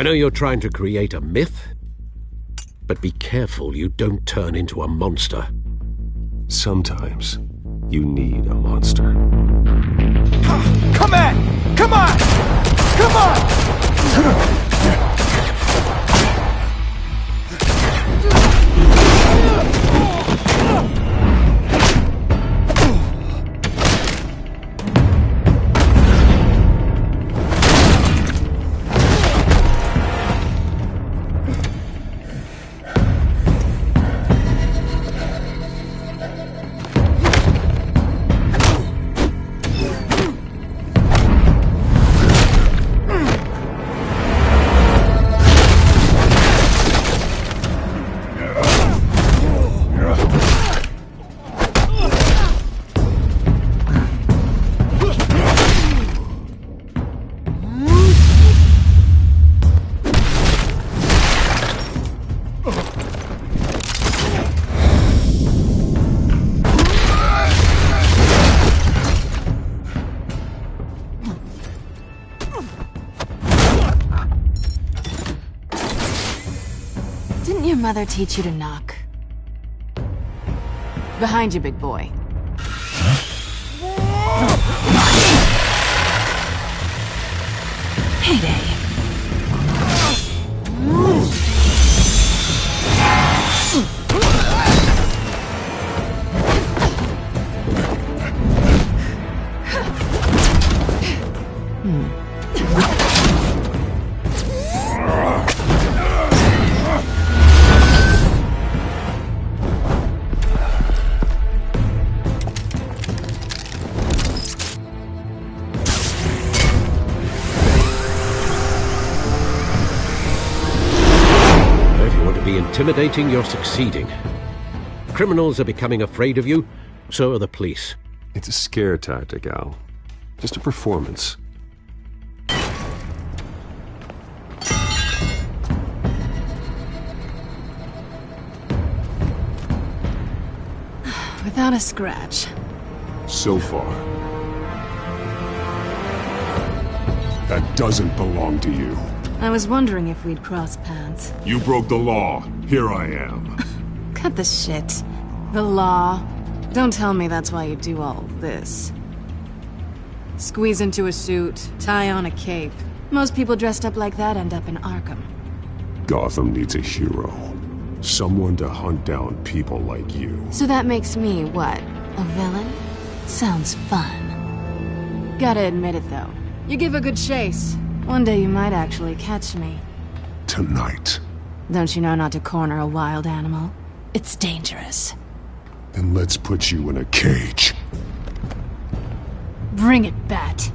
I know you're trying to create a myth, but be careful you don't turn into a monster. Sometimes you need a monster. Come on! Come on! Come on! Didn't your mother teach you to knock? Behind you, big boy. Heyday. Intimidating, you're succeeding. Criminals are becoming afraid of you, so are the police. It's a scare tactic, Al. Just a performance. Without a scratch. So far. That doesn't belong to you. I was wondering if we'd cross paths. You broke the law. Here I am. Cut the shit. The law. Don't tell me that's why you do all this. Squeeze into a suit, tie on a cape. Most people dressed up like that end up in Arkham. Gotham needs a hero. Someone to hunt down people like you. So that makes me, what, a villain? Sounds fun. Gotta admit it, though. You give a good chase. One day you might actually catch me. Tonight. Don't you know not to corner a wild animal? It's dangerous. Then let's put you in a cage. Bring it, Bat.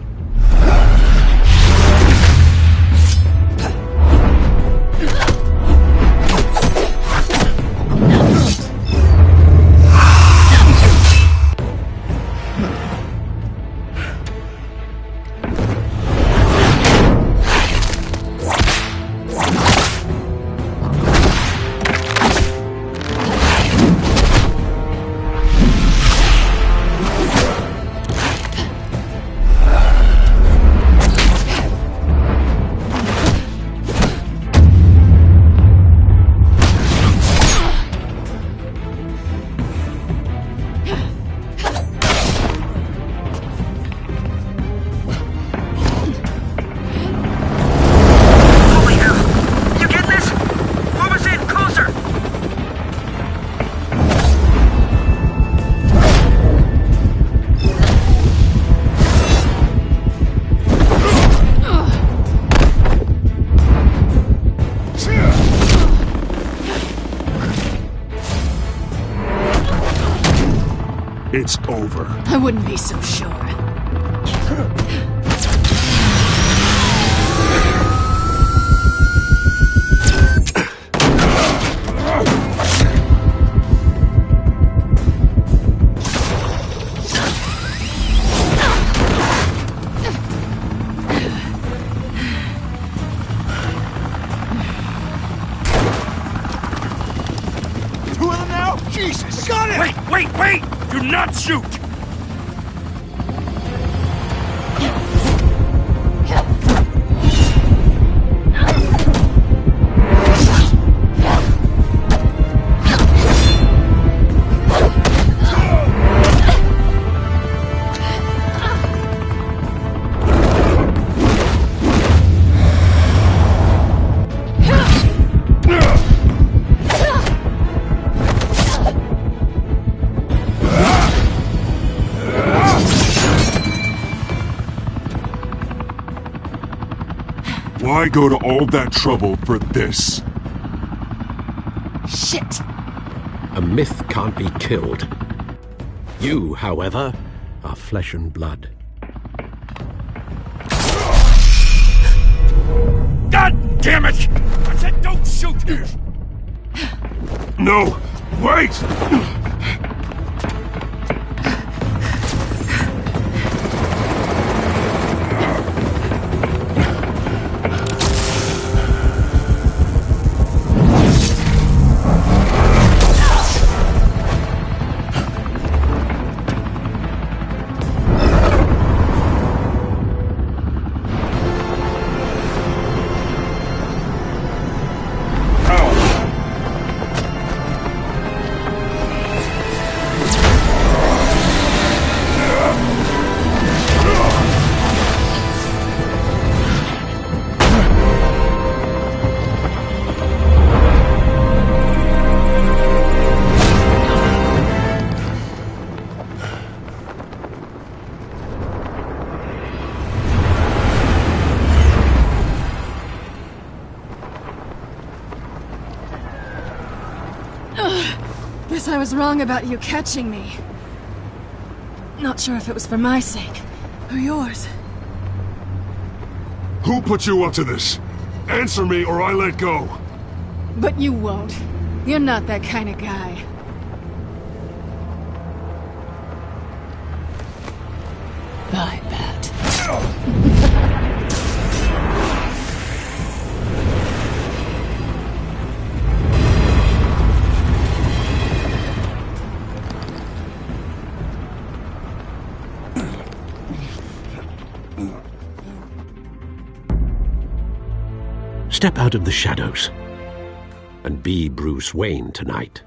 It's over. I wouldn't be so sure. Two of them now? Jesus! Got it! Wait! Do not shoot! I go to all that trouble for this? Shit! A myth can't be killed. You, however, are flesh and blood. God damn it! I said don't shoot! No! Wait! Guess I was wrong about you catching me. Not sure if it was for my sake, or yours. Who put you up to this? Answer me or I let go. But you won't. You're not that kind of guy. I bet. Step out of the shadows and be Bruce Wayne tonight.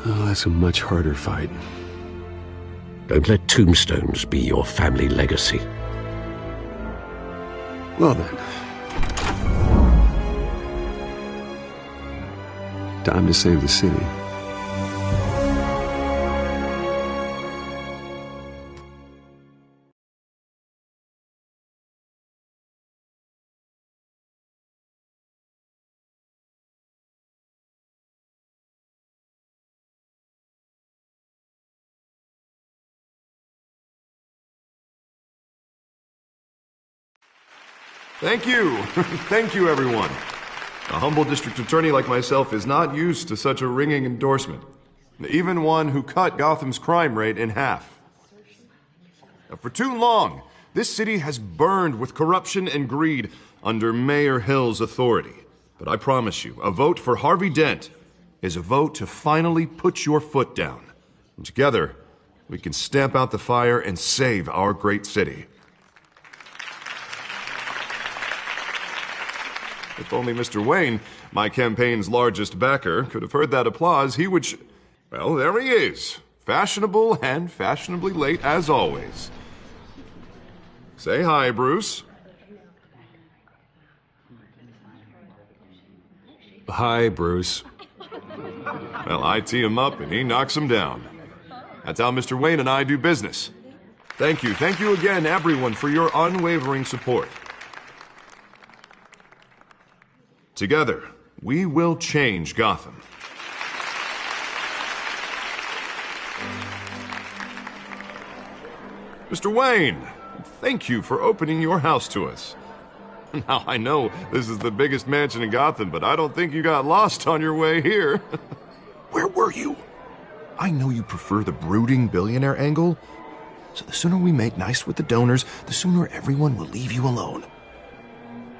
Oh, that's a much harder fight. Don't let tombstones be your family legacy. Well then. Time to save the city. Thank you. Thank you, everyone. A humble district attorney like myself is not used to such a ringing endorsement. Even one who cut Gotham's crime rate in half. Now, for too long, this city has burned with corruption and greed under Mayor Hill's authority. But I promise you, a vote for Harvey Dent is a vote to finally put your foot down. And together, we can stamp out the fire and save our great city. If only Mr. Wayne, my campaign's largest backer, could have heard that applause, he would well, there he is. Fashionable and fashionably late as always. Say hi, Bruce. Hi, Bruce. Well, I tee him up and he knocks him down. That's how Mr. Wayne and I do business. Thank you again, everyone, for your unwavering support. Together, we will change Gotham. Mr. Wayne, thank you for opening your house to us. Now, I know this is the biggest mansion in Gotham, but I don't think you got lost on your way here. Where were you? I know you prefer the brooding billionaire angle, so the sooner we make nice with the donors, the sooner everyone will leave you alone.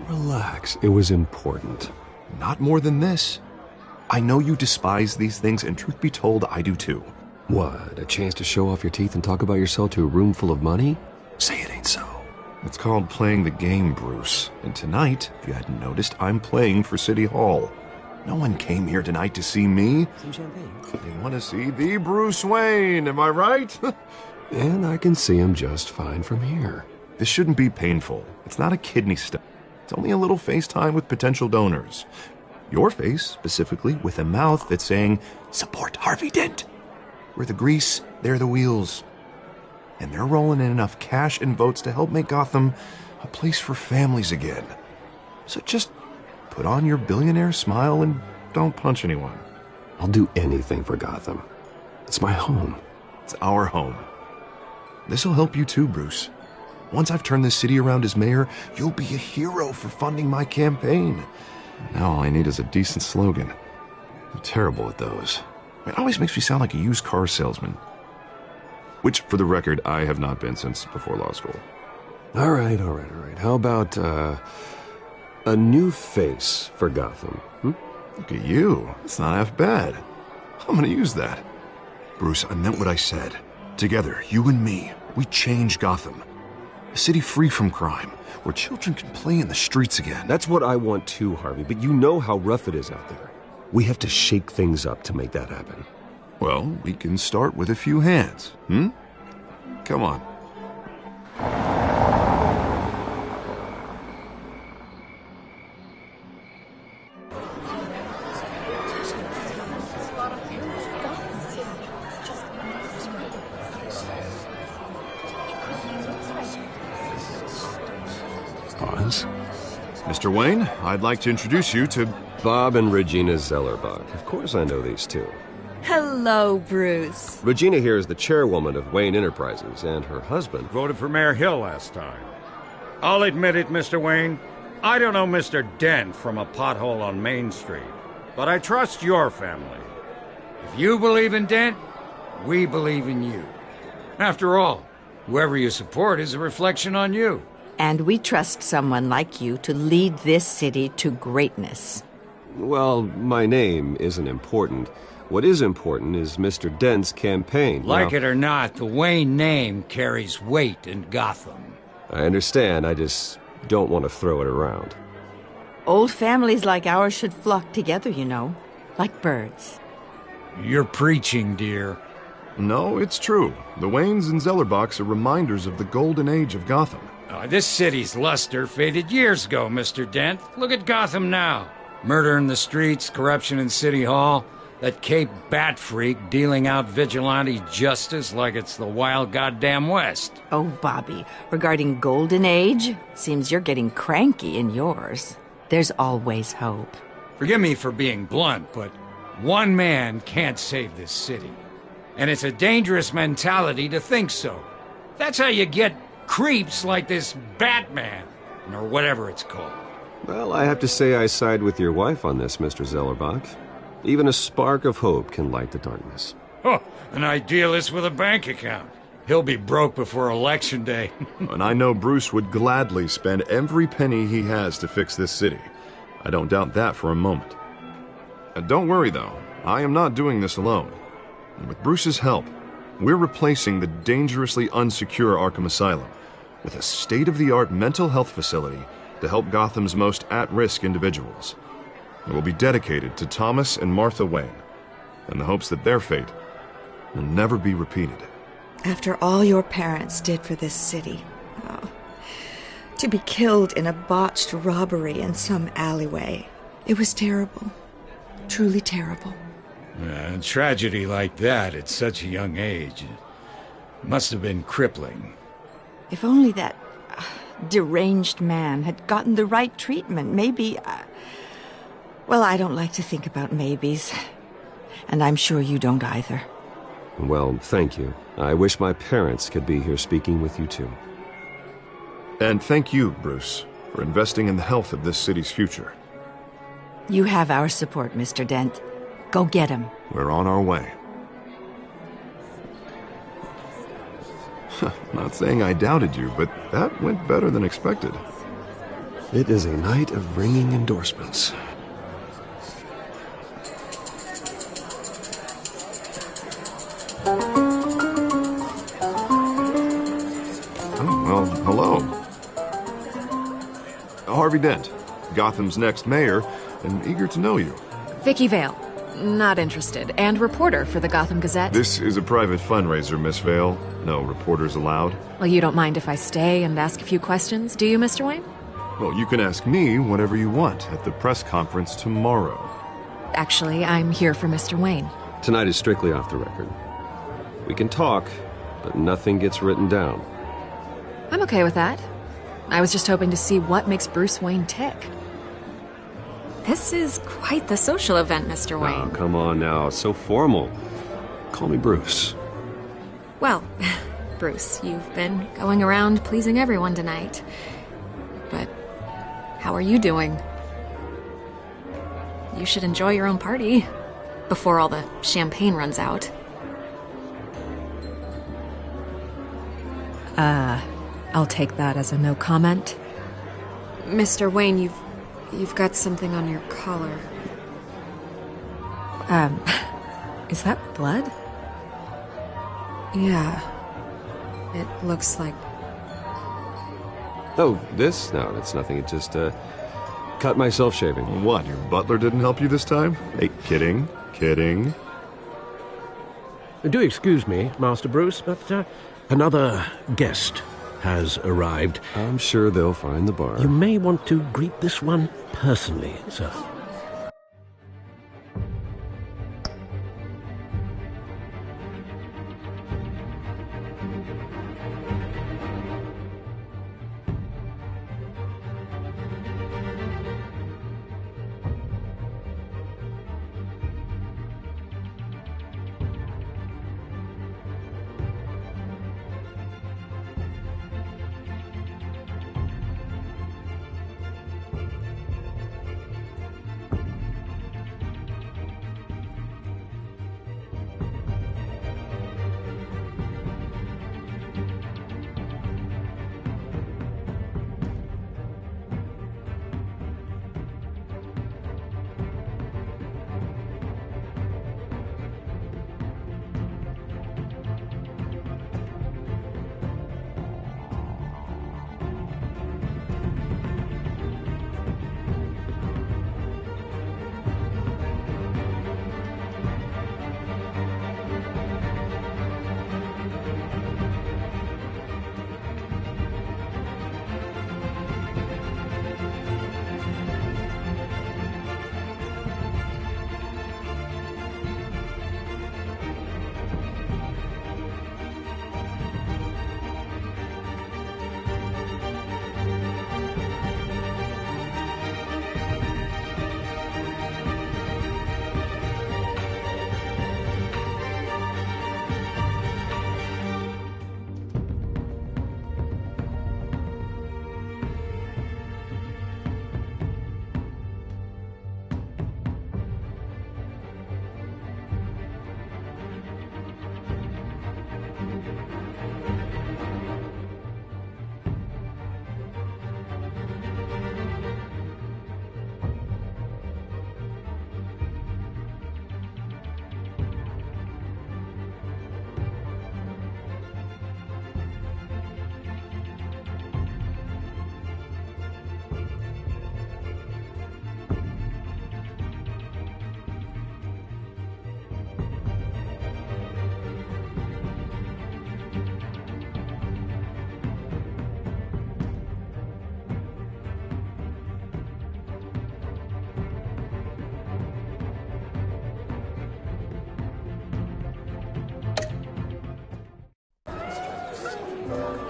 Relax, it was important. Not more than this. I know you despise these things, and truth be told, I do too. What, a chance to show off your teeth and talk about yourself to a room full of money? Say it ain't so. It's called playing the game, Bruce. And tonight, if you hadn't noticed, I'm playing for City Hall. No one came here tonight to see me. Some champagne. They want to see the Bruce Wayne, am I right? And I can see him just fine from here. This shouldn't be painful. It's not a kidney stone. It's only a little FaceTime with potential donors. Your face, specifically, with a mouth that's saying, support Harvey Dent. We're the grease, they're the wheels. And they're rolling in enough cash and votes to help make Gotham a place for families again. So just put on your billionaire smile and don't punch anyone. I'll do anything for Gotham. It's my home. It's our home. This'll help you too, Bruce. Once I've turned this city around as mayor, you'll be a hero for funding my campaign. Now all I need is a decent slogan. I'm terrible at those. It always makes me sound like a used car salesman. Which, for the record, I have not been since before law school. All right. How about, a new face for Gotham? Look at you. It's not half bad. I'm gonna use that. Bruce, I meant what I said. Together, you and me, we change Gotham. A city free from crime, where children can play in the streets again. That's what I want too, Harvey, but you know how rough it is out there. We have to shake things up to make that happen. Well, we can start with a few hands, Come on. Pause. Mr. Wayne, I'd like to introduce you to... Bob and Regina Zellerbach. Of course I know these two. Hello, Bruce. Regina here is the chairwoman of Wayne Enterprises, and her husband... Voted for Mayor Hill last time. I'll admit it, Mr. Wayne. I don't know Mr. Dent from a pothole on Main Street, but I trust your family. If you believe in Dent, we believe in you. After all, whoever you support is a reflection on you. And we trust someone like you to lead this city to greatness. Well, my name isn't important. What is important is Mr. Dent's campaign. Like it or not, the Wayne name carries weight in Gotham. I understand, I just don't want to throw it around. Old families like ours should flock together, you know, like birds. You're preaching, dear. No, it's true. The Waynes and Zellerbachs are reminders of the golden age of Gotham. This city's luster faded years ago, Mr. Dent. Look at Gotham now. Murder in the streets, corruption in City Hall, that Cape Bat freak dealing out vigilante justice like it's the wild goddamn West. Oh, Bobby, regarding Golden Age, seems you're getting cranky in yours. There's always hope. Forgive me for being blunt, but one man can't save this city. And it's a dangerous mentality to think so. That's how you get creeps like this Batman, or whatever it's called. Well, I have to say I side with your wife on this, Mr. Zellerbach. Even a spark of hope can light the darkness. Oh, an idealist with a bank account. He'll be broke before Election Day. And I know Bruce would gladly spend every penny he has to fix this city. I don't doubt that for a moment. And don't worry, though. I am not doing this alone. And with Bruce's help, we're replacing the dangerously unsecure Arkham Asylum with a state-of-the-art mental health facility to help Gotham's most at-risk individuals. It will be dedicated to Thomas and Martha Wayne, in the hopes that their fate will never be repeated. After all your parents did for this city, to be killed in a botched robbery in some alleyway, it was terrible. Truly terrible. A tragedy like that at such a young age must have been crippling. If only that deranged man had gotten the right treatment, maybe... Well, I don't like to think about maybes. And I'm sure you don't either. Well, thank you. I wish my parents could be here speaking with you too. And thank you, Bruce, for investing in the health of this city's future. You have our support, Mr. Dent. Go get him. We're on our way. Not saying I doubted you, but that went better than expected. It is a night of ringing endorsements. Oh, well, hello. Harvey Dent, Gotham's next mayor, and eager to know you. Vicky Vale. Not interested. And reporter for the Gotham Gazette. This is a private fundraiser, Miss Vale. No reporters allowed. Well, you don't mind if I stay and ask a few questions, do you, Mr. Wayne? Well, you can ask me whatever you want at the press conference tomorrow. Actually, I'm here for Mr. Wayne. Tonight is strictly off the record. We can talk, but nothing gets written down. I'm okay with that. I was just hoping to see what makes Bruce Wayne tick. This is quite the social event, Mr. Wayne. Oh, come on now. So formal. Call me Bruce. Well, Bruce, you've been going around pleasing everyone tonight. But how are you doing? You should enjoy your own party before all the champagne runs out. I'll take that as a no comment. Mr. Wayne, you've got something on your collar. Is that blood? Yeah. It looks like... Oh, this? No, that's nothing. It just, cut myself shaving. What, your butler didn't help you this time? Hey, kidding. Do excuse me, Master Bruce, but another guest has arrived. I'm sure they'll find the bar. You may want to greet this one personally, sir.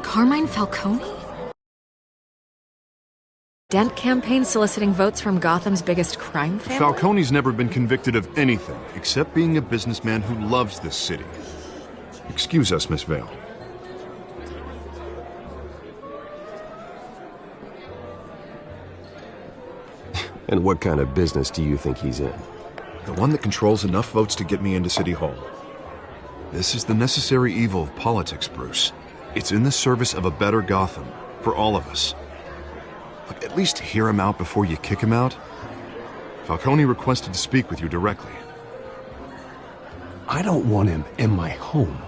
Carmine Falcone? Dent campaign soliciting votes from Gotham's biggest crime family? Falcone's never been convicted of anything except being a businessman who loves this city. Excuse us, Miss Vale. And what kind of business do you think he's in? The one that controls enough votes to get me into City Hall. This is the necessary evil of politics, Bruce. It's in the service of a better Gotham, for all of us. Look, at least hear him out before you kick him out. Falcone requested to speak with you directly. I don't want him in my home.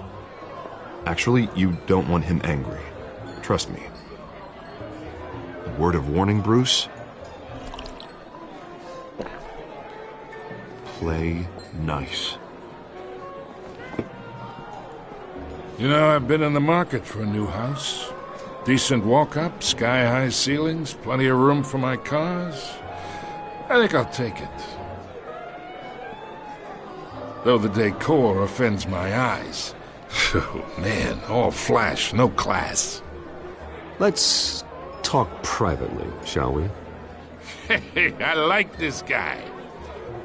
Actually, you don't want him angry. Trust me. A word of warning, Bruce. Play nice. You know, I've been in the market for a new house. Decent walk-up, sky-high ceilings, plenty of room for my cars. I think I'll take it. Though the decor offends my eyes. Oh, man, all flash, no class. Let's talk privately, shall we? Hey, I like this guy.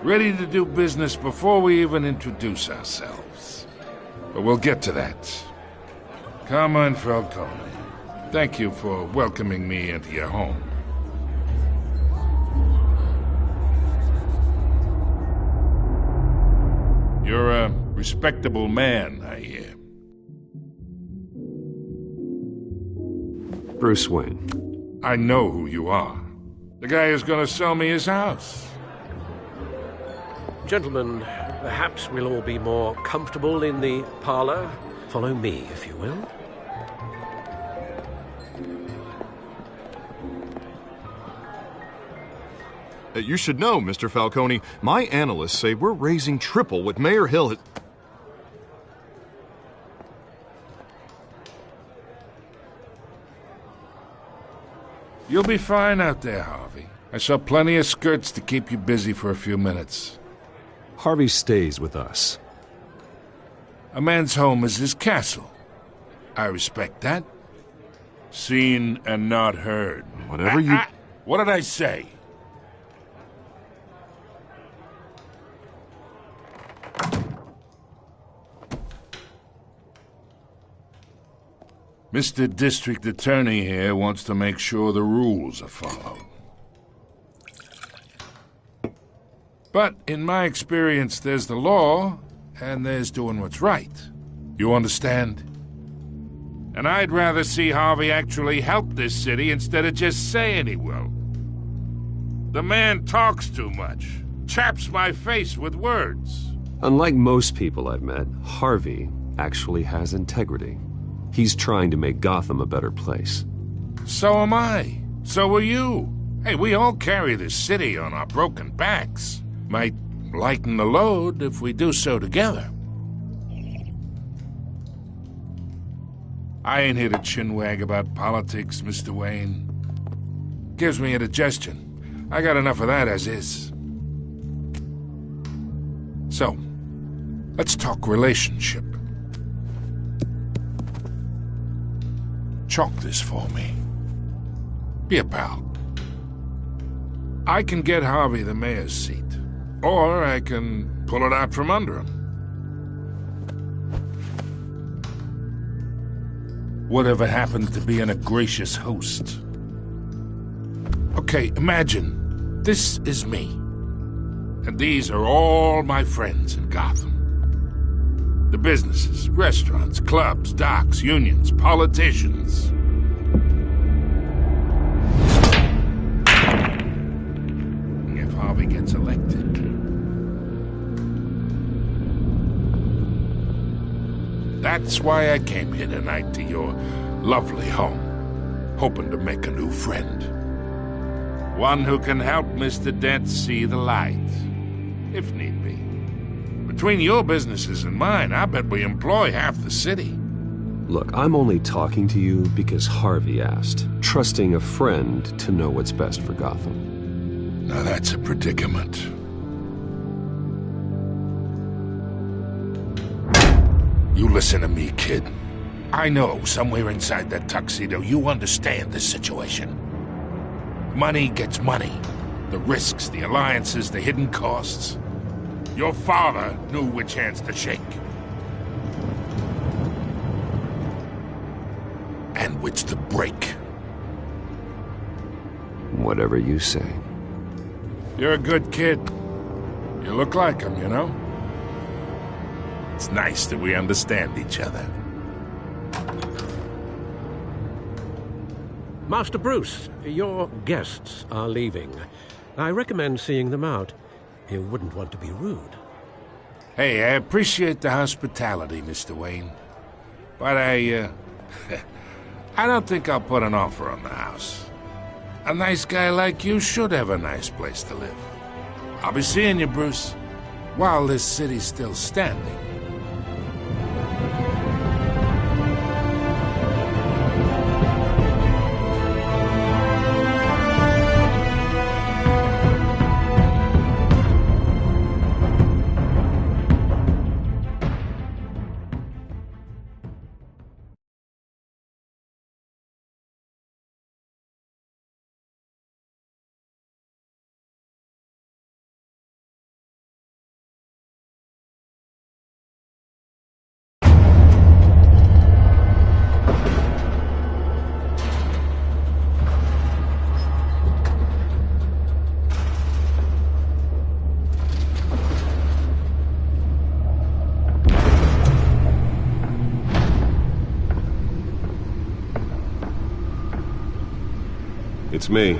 Ready to do business before we even introduce ourselves. But we'll get to that. Carmine Falcone, thank you for welcoming me into your home. You're a respectable man, I hear. Bruce Wayne. I know who you are. The guy who's gonna sell me his house. Gentlemen, perhaps we'll all be more comfortable in the parlor. Follow me, if you will. You should know, Mr. Falcone, my analysts say we're raising triple what Mayor Hill has... You'll be fine out there, Harvey. I saw plenty of skirts to keep you busy for a few minutes. Harvey stays with us. A man's home is his castle. I respect that. Seen and not heard. Whatever you... What did I say? Mr. District Attorney here wants to make sure the rules are followed. But in my experience, there's the law, and there's doing what's right. You understand? And I'd rather see Harvey actually help this city instead of just saying he will. The man talks too much, chaps my face with words. Unlike most people I've met, Harvey actually has integrity. He's trying to make Gotham a better place. So am I. So are you. Hey, we all carry this city on our broken backs. Might lighten the load if we do so together. I ain't here to chinwag about politics, Mr. Wayne. Gives me indigestion. I got enough of that as is. So, let's talk relationship. Chalk this for me. Be a pal. I can get Harvey the mayor's seat, or I can pull it out from under him. Whatever happened to being a gracious host? Okay, imagine this is me, and these are all my friends in Gotham. The businesses, restaurants, clubs, docks, unions, politicians. If Harvey gets elected. That's why I came here tonight to your lovely home, hoping to make a new friend. One who can help Mr. Dent see the light, if need be. Between your businesses and mine, I bet we employ half the city. Look, I'm only talking to you because Harvey asked, trusting a friend to know what's best for Gotham. Now that's a predicament. You listen to me, kid. I know somewhere inside that tuxedo you understand this situation. Money gets money. The risks, the alliances, the hidden costs. Your father knew which hands to shake. And which to break. Whatever you say. You're a good kid. You look like him, you know? It's nice that we understand each other. Master Bruce, your guests are leaving. I recommend seeing them out. You wouldn't want to be rude. Hey, I appreciate the hospitality, Mr. Wayne. But I don't think I'll put an offer on the house. A nice guy like you should have a nice place to live. I'll be seeing you, Bruce, while this city's still standing. It's me.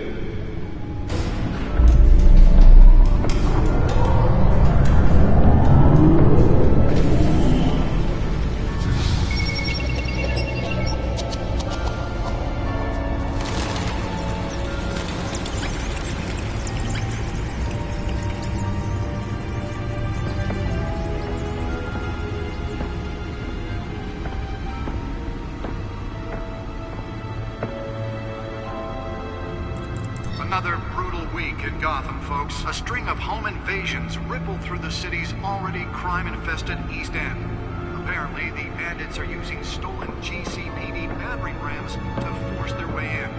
Another brutal week in Gotham, folks. A string of home invasions rippled through the city's already crime-infested East End. Apparently, the bandits are using stolen GCPD battering rams to force their way in,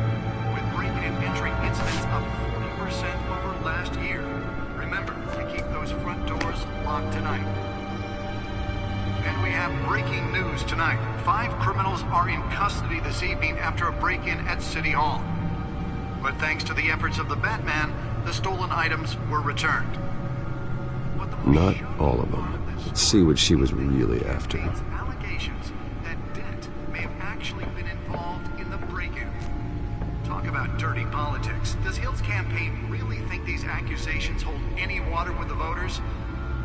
with break-in and entry incidents up 40% over last year. Remember to keep those front doors locked tonight. And we have breaking news tonight. 5 criminals are in custody this evening after a break-in at City Hall. But thanks to the efforts of the Batman, the stolen items were returned. Not all of them. Let's see what she was really after. Allegations that Dent may have actually been involved in the break-in. Talk about dirty politics. Does Hill's campaign really think these accusations hold any water with the voters?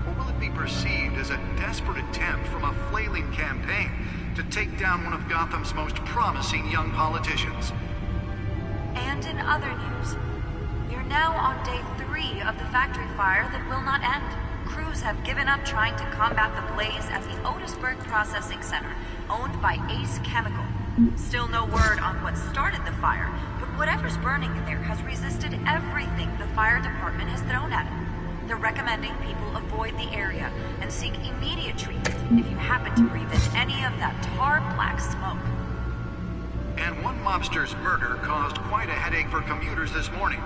Or will it be perceived as a desperate attempt from a flailing campaign to take down one of Gotham's most promising young politicians? And in other news, we're now on day 3 of the factory fire that will not end. Crews have given up trying to combat the blaze at the Otisburg Processing Center, owned by Ace Chemical. Still no word on what started the fire, but whatever's burning in there has resisted everything the fire department has thrown at it. They're recommending people avoid the area and seek immediate treatment if you happen to breathe in any of that tar black smoke. And one mobster's murder caused quite a headache for commuters this morning.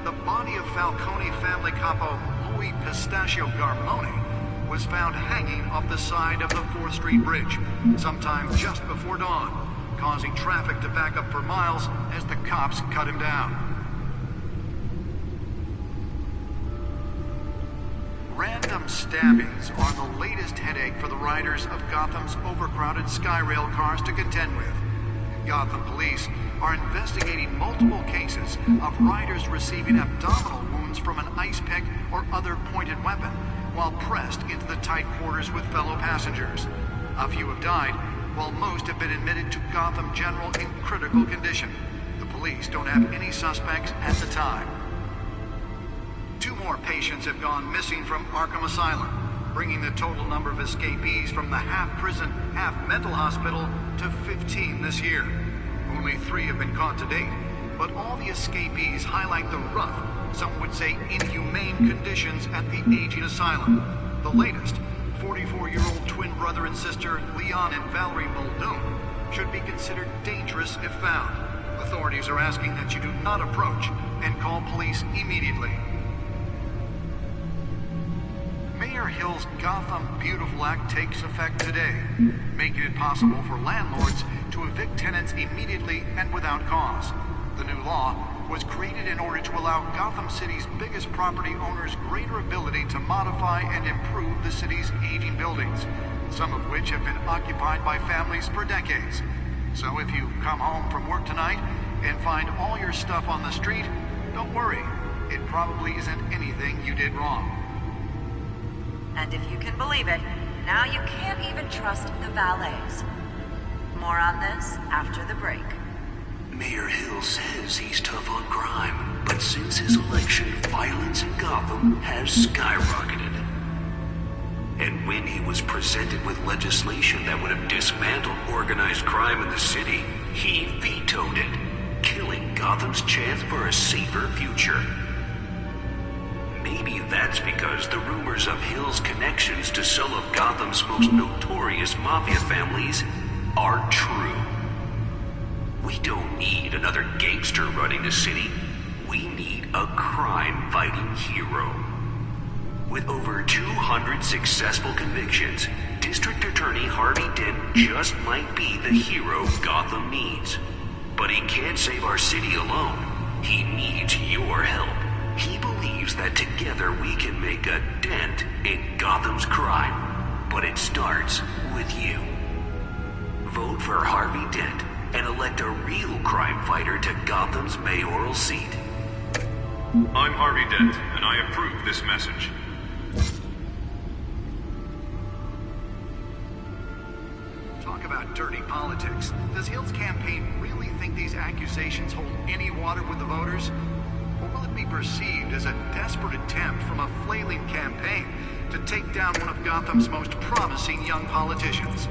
The body of Falcone family capo Louis Pistachio Garmone was found hanging off the side of the 4th Street Bridge, sometime just before dawn, causing traffic to back up for miles as the cops cut him down. Random stabbings are the latest headache for the riders of Gotham's overcrowded Skyrail cars to contend with. Gotham police are investigating multiple cases of riders receiving abdominal wounds from an ice pick or other pointed weapon while pressed into the tight quarters with fellow passengers. A few have died, while most have been admitted to Gotham General in critical condition. The police don't have any suspects at the time. 2 more patients have gone missing from Arkham Asylum, bringing the total number of escapees from the half-prison, half-mental hospital to 15 this year. Only 3 have been caught to date, but all the escapees highlight the rough, some would say inhumane conditions at the aging asylum. The latest, 44-year-old twin brother and sister Leon and Valerie Muldoon, should be considered dangerous if found. Authorities are asking that you do not approach and call police immediately. Mayor Hill's Gotham Beautiful Act takes effect today, making it possible for landlords to evict tenants immediately and without cause. The new law was created in order to allow Gotham City's biggest property owners greater ability to modify and improve the city's aging buildings, some of which have been occupied by families for decades. So if you come home from work tonight and find all your stuff on the street, don't worry. It probably isn't anything you did wrong. And if you can believe it, now you can't even trust the valets. More on this after the break. Mayor Hill says he's tough on crime, but since his election, violence in Gotham has skyrocketed. And when he was presented with legislation that would have dismantled organized crime in the city, he vetoed it, killing Gotham's chance for a safer future. Maybe that's because the rumors of Hill's connections to some of Gotham's most notorious mafia families are true. We don't need another gangster running the city. We need a crime-fighting hero. With over 200 successful convictions, District Attorney Harvey Dent just might be the hero Gotham needs. But he can't save our city alone. He needs your help. He believes that together we can make a dent in Gotham's crime. But it starts with you. Vote for Harvey Dent and elect a real crime fighter to Gotham's mayoral seat. I'm Harvey Dent, and I approve this message. Talk about dirty politics. Does Hill's campaign really think these accusations hold any water with the voters? Or will it be perceived as a desperate attempt from a flailing campaign to take down one of Gotham's most promising young politicians?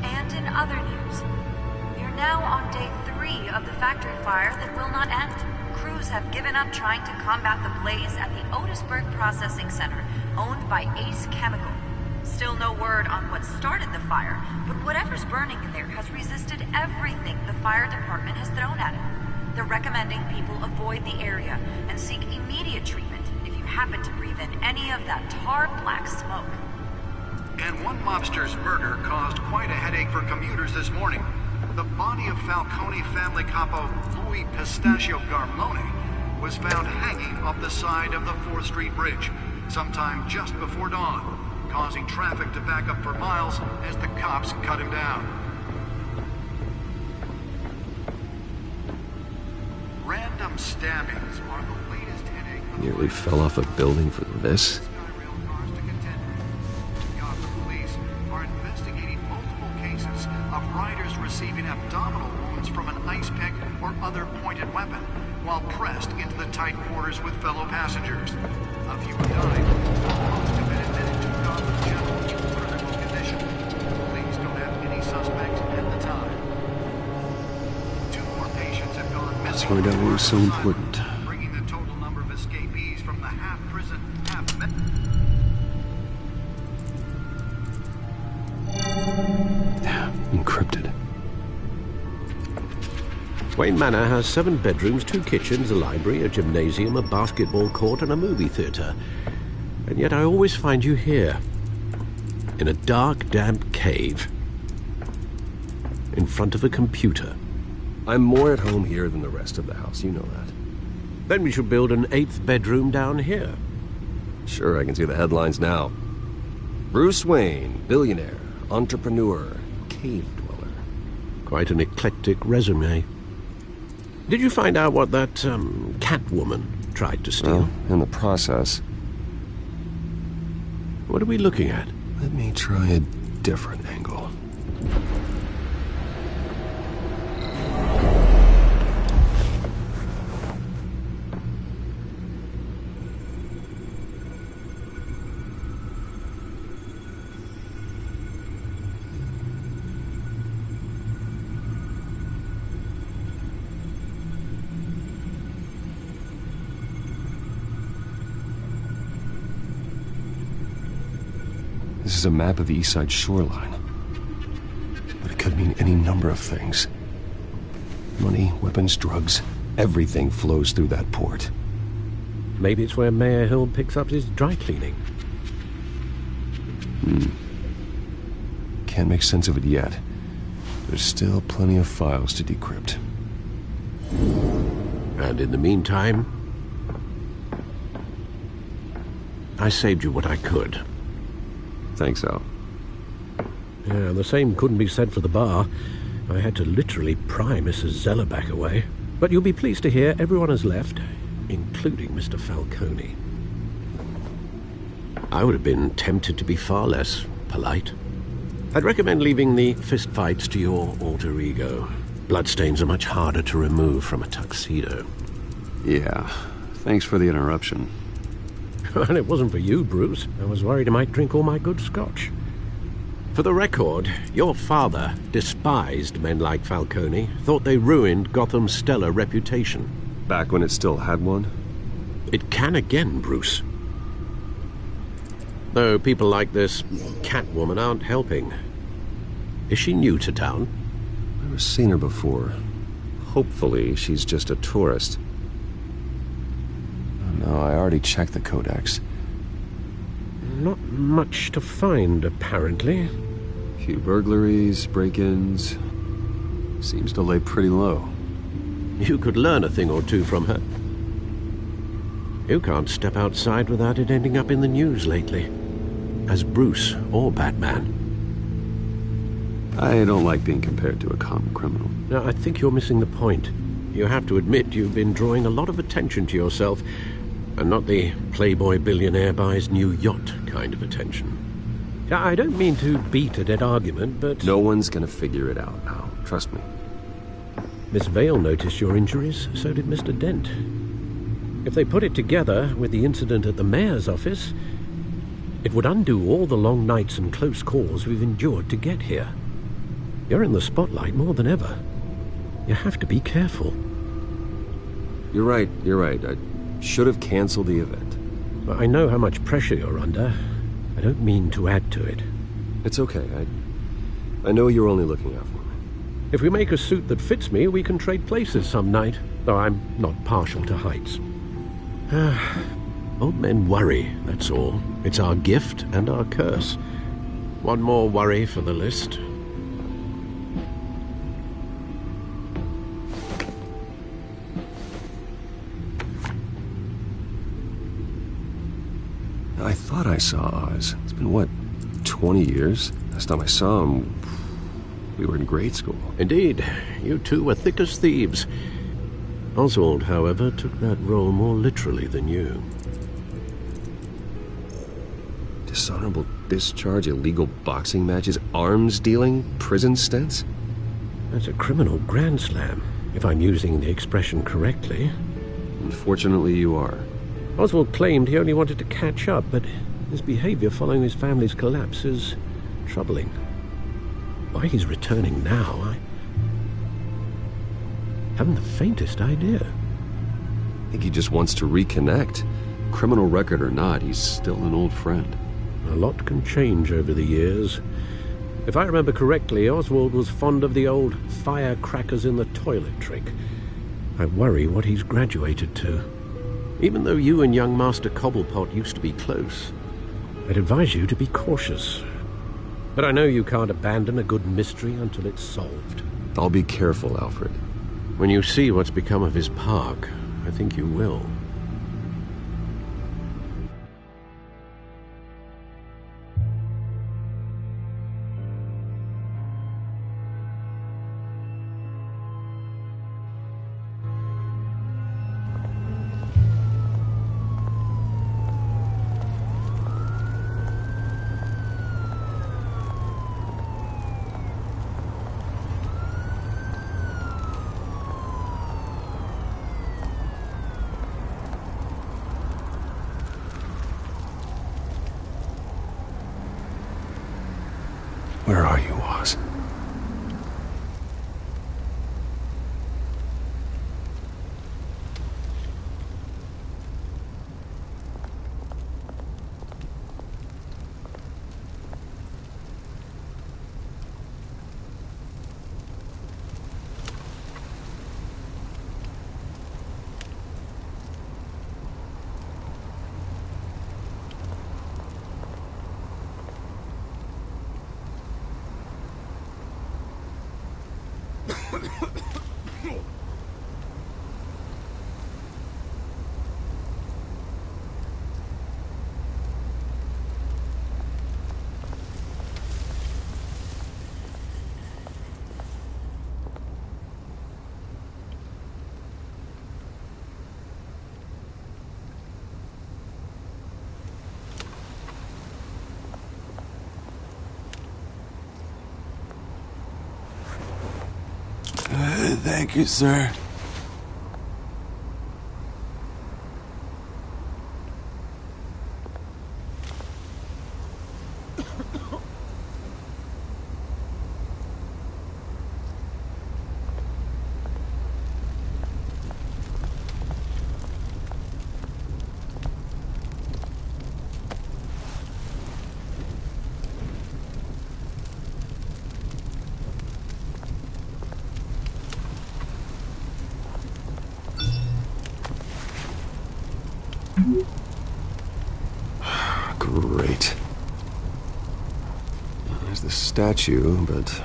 And in other news, you're now on day 3 of the factory fire that will not end. Crews have given up trying to combat the blaze at the Otisburg Processing Center, owned by Ace Chemical. Still no word on what started the fire, but whatever's burning in there has resisted everything the fire department has thrown at it. They're recommending people avoid the area and seek immediate treatment if you happen to breathe in any of that tar black smoke. And one mobster's murder caused quite a headache for commuters this morning. The body of Falcone family capo Louis Pistachio Garmone was found hanging off the side of the 4th Street Bridge sometime just before dawn, causing traffic to back up for miles as the cops cut him down. Random stabbings are the latest headache. Nearly fell off a building for this. Riders receiving abdominal wounds from an ice pick or other pointed weapon while pressed into the tight quarters with fellow passengers. A few have died. Most have been admitted to Gotham General in critical condition. Police don't have any suspects at the time. 2 more patients have gone missing. Let's find out what was so important. Bringing the total number of escapees from the half-prison, Encrypted. Wayne Manor has 7 bedrooms, 2 kitchens, a library, a gymnasium, a basketball court, and a movie theater. And yet I always find you here, in a dark, damp cave, in front of a computer. I'm more at home here than the rest of the house, you know that. Then we should build an 8th bedroom down here. Sure, I can see the headlines now. Bruce Wayne, billionaire, entrepreneur, cave dweller. Quite an eclectic resume. Did you find out what that, Catwoman tried to steal? Well, in the process. What are we looking at? Let me try a different angle. This is a map of the East Side shoreline. But it could mean any number of things. Money, weapons, drugs, everything flows through that port. Maybe it's where Mayor Hill picks up his dry cleaning. Can't make sense of it yet. There's still plenty of files to decrypt. And in the meantime, I saved you what I could. Thanks, Al. Yeah, the same couldn't be said for the bar. I had to literally pry Mrs. Zeller back away. But you'll be pleased to hear everyone has left, including Mr. Falcone. I would have been tempted to be far less polite. I'd recommend leaving the fistfights to your alter ego. Bloodstains are much harder to remove from a tuxedo. Yeah, thanks for the interruption. And it wasn't for you, Bruce. I was worried I might drink all my good scotch. For the record, your father despised men like Falcone, thought they ruined Gotham's stellar reputation. Back when it still had one? It can again, Bruce. Though people like this Catwoman aren't helping. Is she new to town? Never seen her before. Hopefully she's just a tourist. No, I already checked the codex. Not much to find, apparently. Few burglaries, break-ins. Seems to lay pretty low. You could learn a thing or two from her. You can't step outside without it ending up in the news lately. As Bruce or Batman. I don't like being compared to a common criminal. Now, I think you're missing the point. You have to admit you've been drawing a lot of attention to yourself, and not the playboy billionaire buys new yacht kind of attention. I don't mean to beat a dead argument, but... No one's gonna figure it out now. Trust me. Miss Vale noticed your injuries, so did Mr. Dent. If they put it together with the incident at the mayor's office, it would undo all the long nights and close calls we've endured to get here. You're in the spotlight more than ever. You have to be careful. You're right. I should have canceled the event. Well, I know how much pressure you're under. I don't mean to add to it. It's okay. I know you're only looking out for me. If we make a suit that fits me, we can trade places some night, though I'm not partial to heights. Old men worry, that's all. It's our gift and our curse. One more worry for the list. I thought I saw Oz. It's been, what, 20 years? Last time I saw him, we were in grade school. Indeed. You two were thick as thieves. Oswald, however, took that role more literally than you. Dishonorable discharge, illegal boxing matches, arms dealing, prison stints? That's a criminal grand slam, if I'm using the expression correctly. Unfortunately, you are. Oswald claimed he only wanted to catch up, but his behavior following his family's collapse is troubling. Why he's returning now, I haven't the faintest idea. I think he just wants to reconnect. Criminal record or not, he's still an old friend. A lot can change over the years. If I remember correctly, Oswald was fond of the old firecrackers in the toilet trick. I worry what he's graduated to. Even though you and young Master Cobblepot used to be close, I'd advise you to be cautious. But I know you can't abandon a good mystery until it's solved. I'll be careful, Alfred. When you see what's become of his park, I think you will. Where are you, Oz? Thank you, sir. Great. There's the statue, but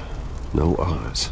no Oz.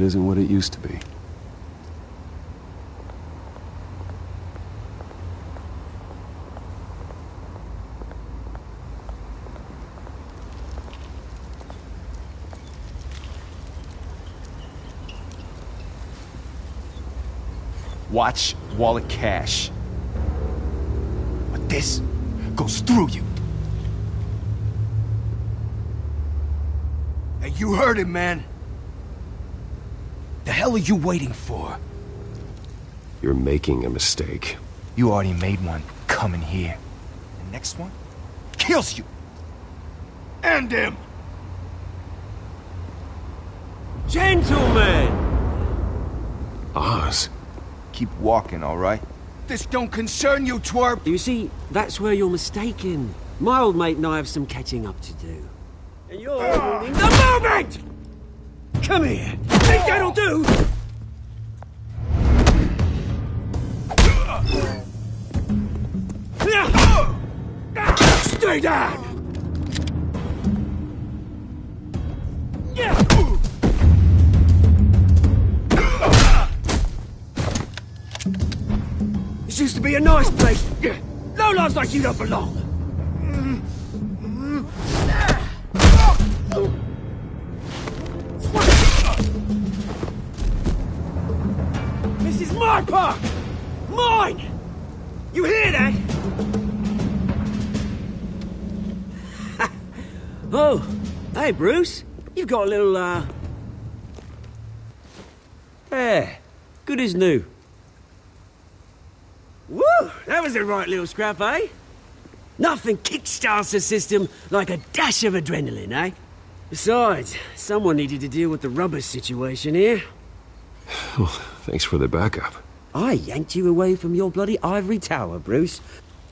isn't what it used to be. Watch wallet cash. But this goes through you. Hey, you heard it, man. The hell are you waiting for? You're making a mistake. You already made one coming here. The next one kills you. And him. Gentlemen! Oz. Keep walking, all right? This don't concern you, twerp! You see, that's where you're mistaken. My old mate and I have some catching up to do. And you're ruining the moment! Come here! Think that'll do? Stay down! This used to be a nice place. Lowlifes like you don't belong. This is my park! Mine! You hear that? Oh, hey Bruce. You've got a little, Yeah, good as new. Woo! That was a right little scrap, eh? Nothing kickstarts the system like a dash of adrenaline, eh? Besides, someone needed to deal with the rubber situation here. Well, thanks for the backup. I yanked you away from your bloody ivory tower, Bruce.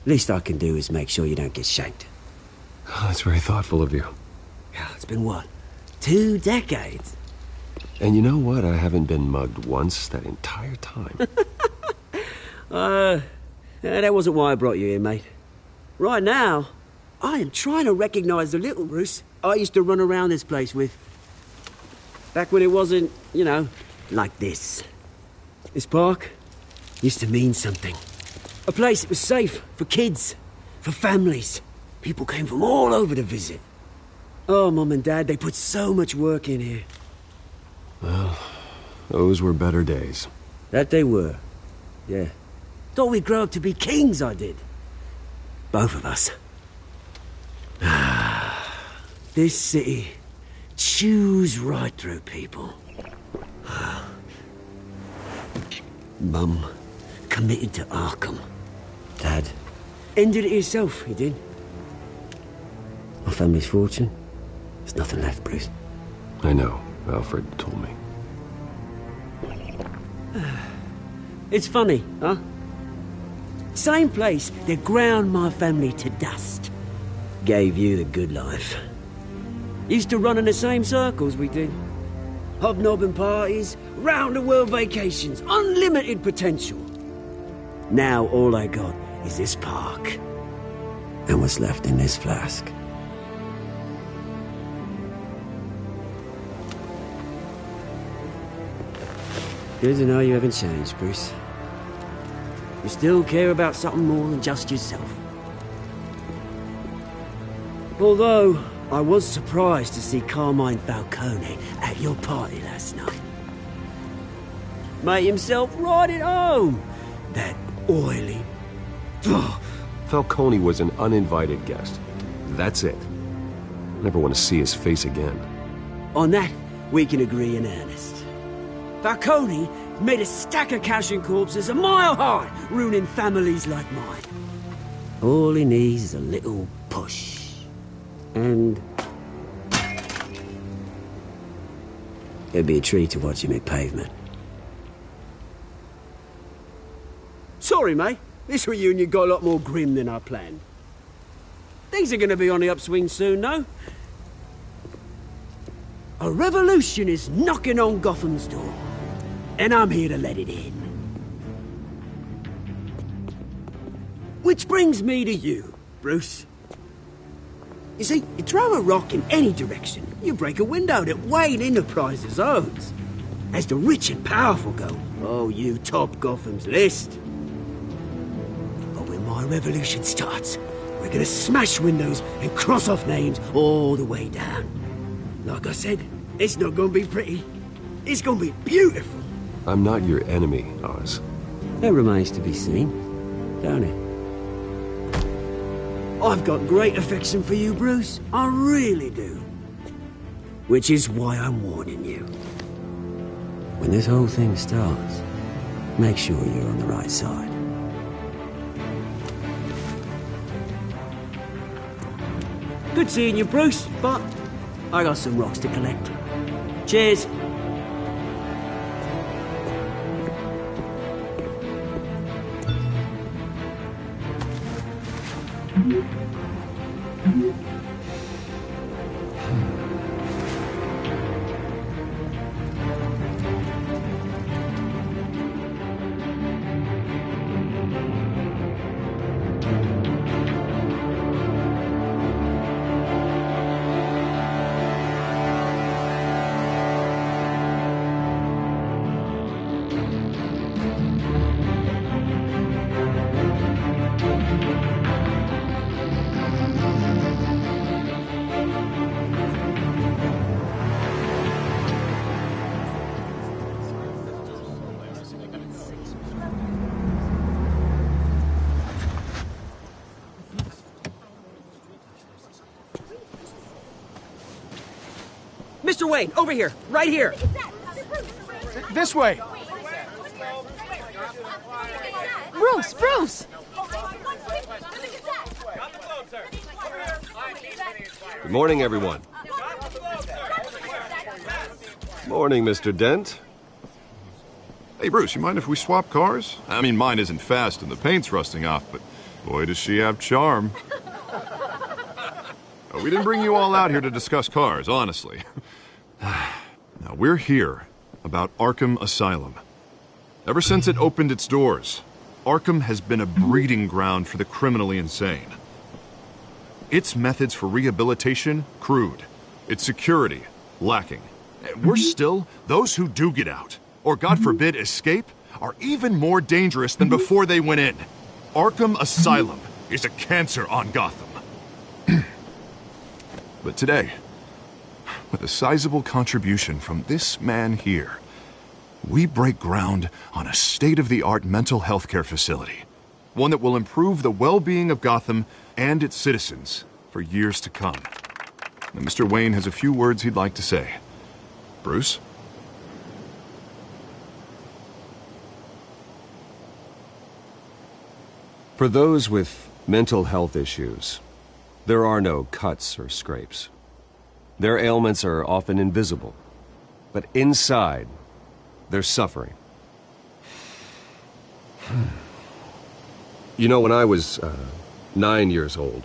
Least I can do is make sure you don't get shanked. Oh, that's very thoughtful of you. Yeah, it's been what? 2 decades? And you know what? I haven't been mugged once that entire time. That wasn't why I brought you here, mate. Right now, I am trying to recognize the little Bruce I used to run around this place with. Back when it wasn't, you know, like this. This park used to mean something. A place that was safe for kids, for families. People came from all over to visit. Oh, Mum and Dad, they put so much work in here. Well, those were better days. That they were, yeah. Thought we'd grow up to be kings, I did. Both of us. This city chews right through people. Mum committed to Arkham. Dad ended it himself, he did. My family's fortune, there's nothing left, Bruce. I know. Alfred told me. It's funny, huh? Same place that ground my family to dust. Gave you the good life. Used to run in the same circles we did. Hobnobbing parties, round-the-world vacations, unlimited potential. Now all I got is this park. And what's left in this flask. Good to know you haven't changed, Bruce. You still care about something more than just yourself. Although, I was surprised to see Carmine Falcone at your party last night. Made himself right at home. That oily... Falcone was an uninvited guest. That's it. Never want to see his face again. On that, we can agree in earnest. Falcone made a stack of cash and corpses a mile high, ruining families like mine. All he needs is a little push. And... it'd be a treat to watch him hit pavement. Sorry, mate. This reunion got a lot more grim than I planned. Things are gonna be on the upswing soon, though. A revolution is knocking on Gotham's door. And I'm here to let it in. Which brings me to you, Bruce. You see, you throw a rock in any direction, you break a window that Wayne Enterprises owns. As the rich and powerful go, oh, you top Gotham's list. But when my revolution starts, we're gonna smash windows and cross off names all the way down. Like I said, it's not gonna be pretty. It's gonna be beautiful. I'm not your enemy, Oz. That remains to be seen, don't it? I've got great affection for you, Bruce. I really do. Which is why I'm warning you. When this whole thing starts, make sure you're on the right side. Good seeing you, Bruce, but I got some rocks to collect. Cheers. Mr. Wayne, over here, right here. This way. Bruce! Good morning, everyone. Morning, Mr. Dent. Hey, Bruce, you mind if we swap cars? I mean, mine isn't fast and the paint's rusting off, but boy, does she have charm. We didn't bring you all out here to discuss cars, honestly. Now, we're here about Arkham Asylum. Ever since it opened its doors, Arkham has been a breeding ground for the criminally insane. Its methods for rehabilitation, crude. Its security, lacking. Worse still, those who do get out, or God forbid escape, are even more dangerous than before they went in. Arkham Asylum is a cancer on Gotham. But today, with a sizable contribution from this man here, we break ground on a state-of-the-art mental health care facility. One that will improve the well-being of Gotham and its citizens for years to come. And Mr. Wayne has a few words he'd like to say. Bruce? For those with mental health issues, there are no cuts or scrapes. Their ailments are often invisible, but inside, they're suffering. You know, when I was 9 years old,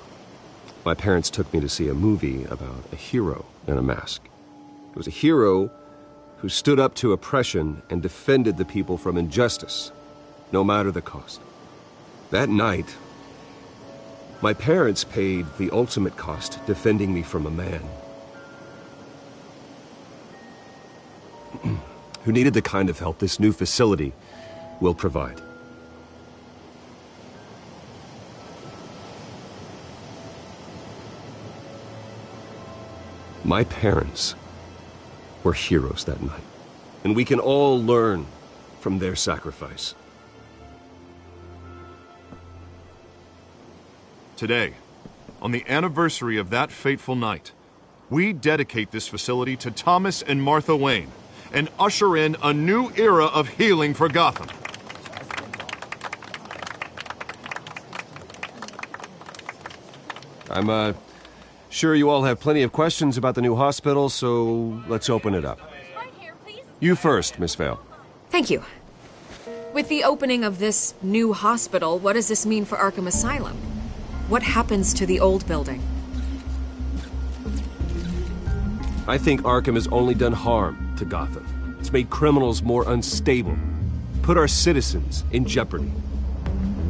my parents took me to see a movie about a hero in a mask. It was a hero who stood up to oppression and defended the people from injustice, no matter the cost. That night, my parents paid the ultimate cost defending me from a man who needed the kind of help this new facility will provide. My parents were heroes that night, and we can all learn from their sacrifice. Today, on the anniversary of that fateful night, we dedicate this facility to Thomas and Martha Wayne and usher in a new era of healing for Gotham. I'm sure you all have plenty of questions about the new hospital, so let's open it up. You first, Miss Vale. Thank you. With the opening of this new hospital, what does this mean for Arkham Asylum? What happens to the old building? I think Arkham has only done harm to Gotham. It's made criminals more unstable, put our citizens in jeopardy.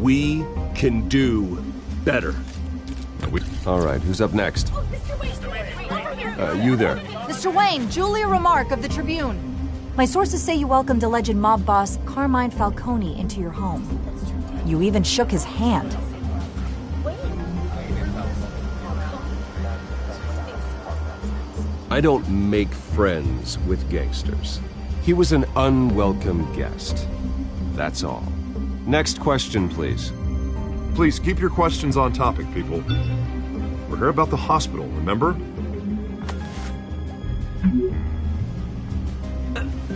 We can do better. All right, who's up next? You there. Mr. Wayne, Julia Remark of the Tribune. My sources say you welcomed alleged mob boss Carmine Falcone into your home. You even shook his hand. I don't make friends with gangsters. He was an unwelcome guest. That's all. Next question, please. Please keep your questions on topic, people. We're here about the hospital, remember?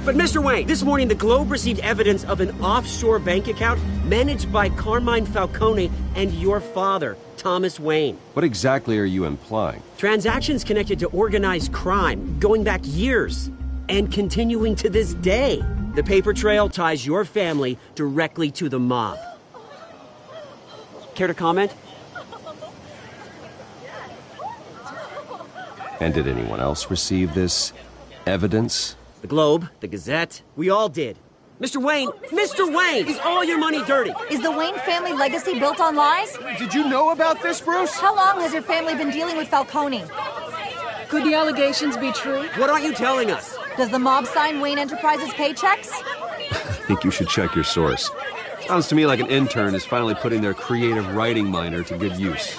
But Mr. Wayne, this morning the Globe received evidence of an offshore bank account managed by Carmine Falcone and your father, Thomas Wayne. What exactly are you implying? Transactions connected to organized crime, going back years, and continuing to this day. The paper trail ties your family directly to the mob. Care to comment? And did anyone else receive this evidence? The Globe, the Gazette, we all did. Mr. Wayne, is all your money dirty? Is the Wayne family legacy built on lies? Did you know about this, Bruce? How long has your family been dealing with Falcone? Could the allegations be true? What aren't you telling us? Does the mob sign Wayne Enterprises paychecks? I think you should check your source. Sounds to me like an intern is finally putting their creative writing minor to good use.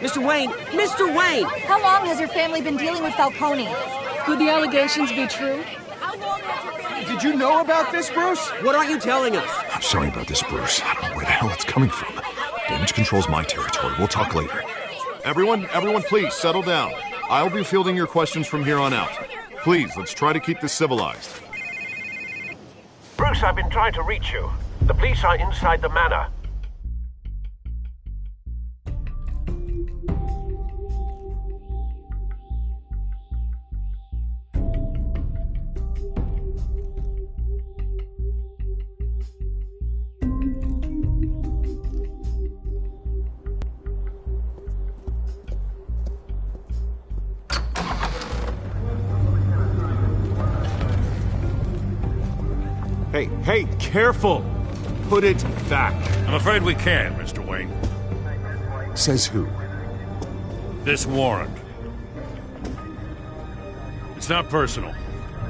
Mr. Wayne! How long has your family been dealing with Falcone? Could the allegations be true? Did you know about this, Bruce? What aren't you telling us? I'm sorry about this, Bruce. I don't know where the hell it's coming from. Damage control's my territory. We'll talk later. Everyone, please, settle down. I'll be fielding your questions from here on out. Please, let's try to keep this civilized. Bruce, I've been trying to reach you. The police are inside the manor. Hey, careful! Put it back. I'm afraid we can't, Mr. Wayne. Says who? This warrant. It's not personal.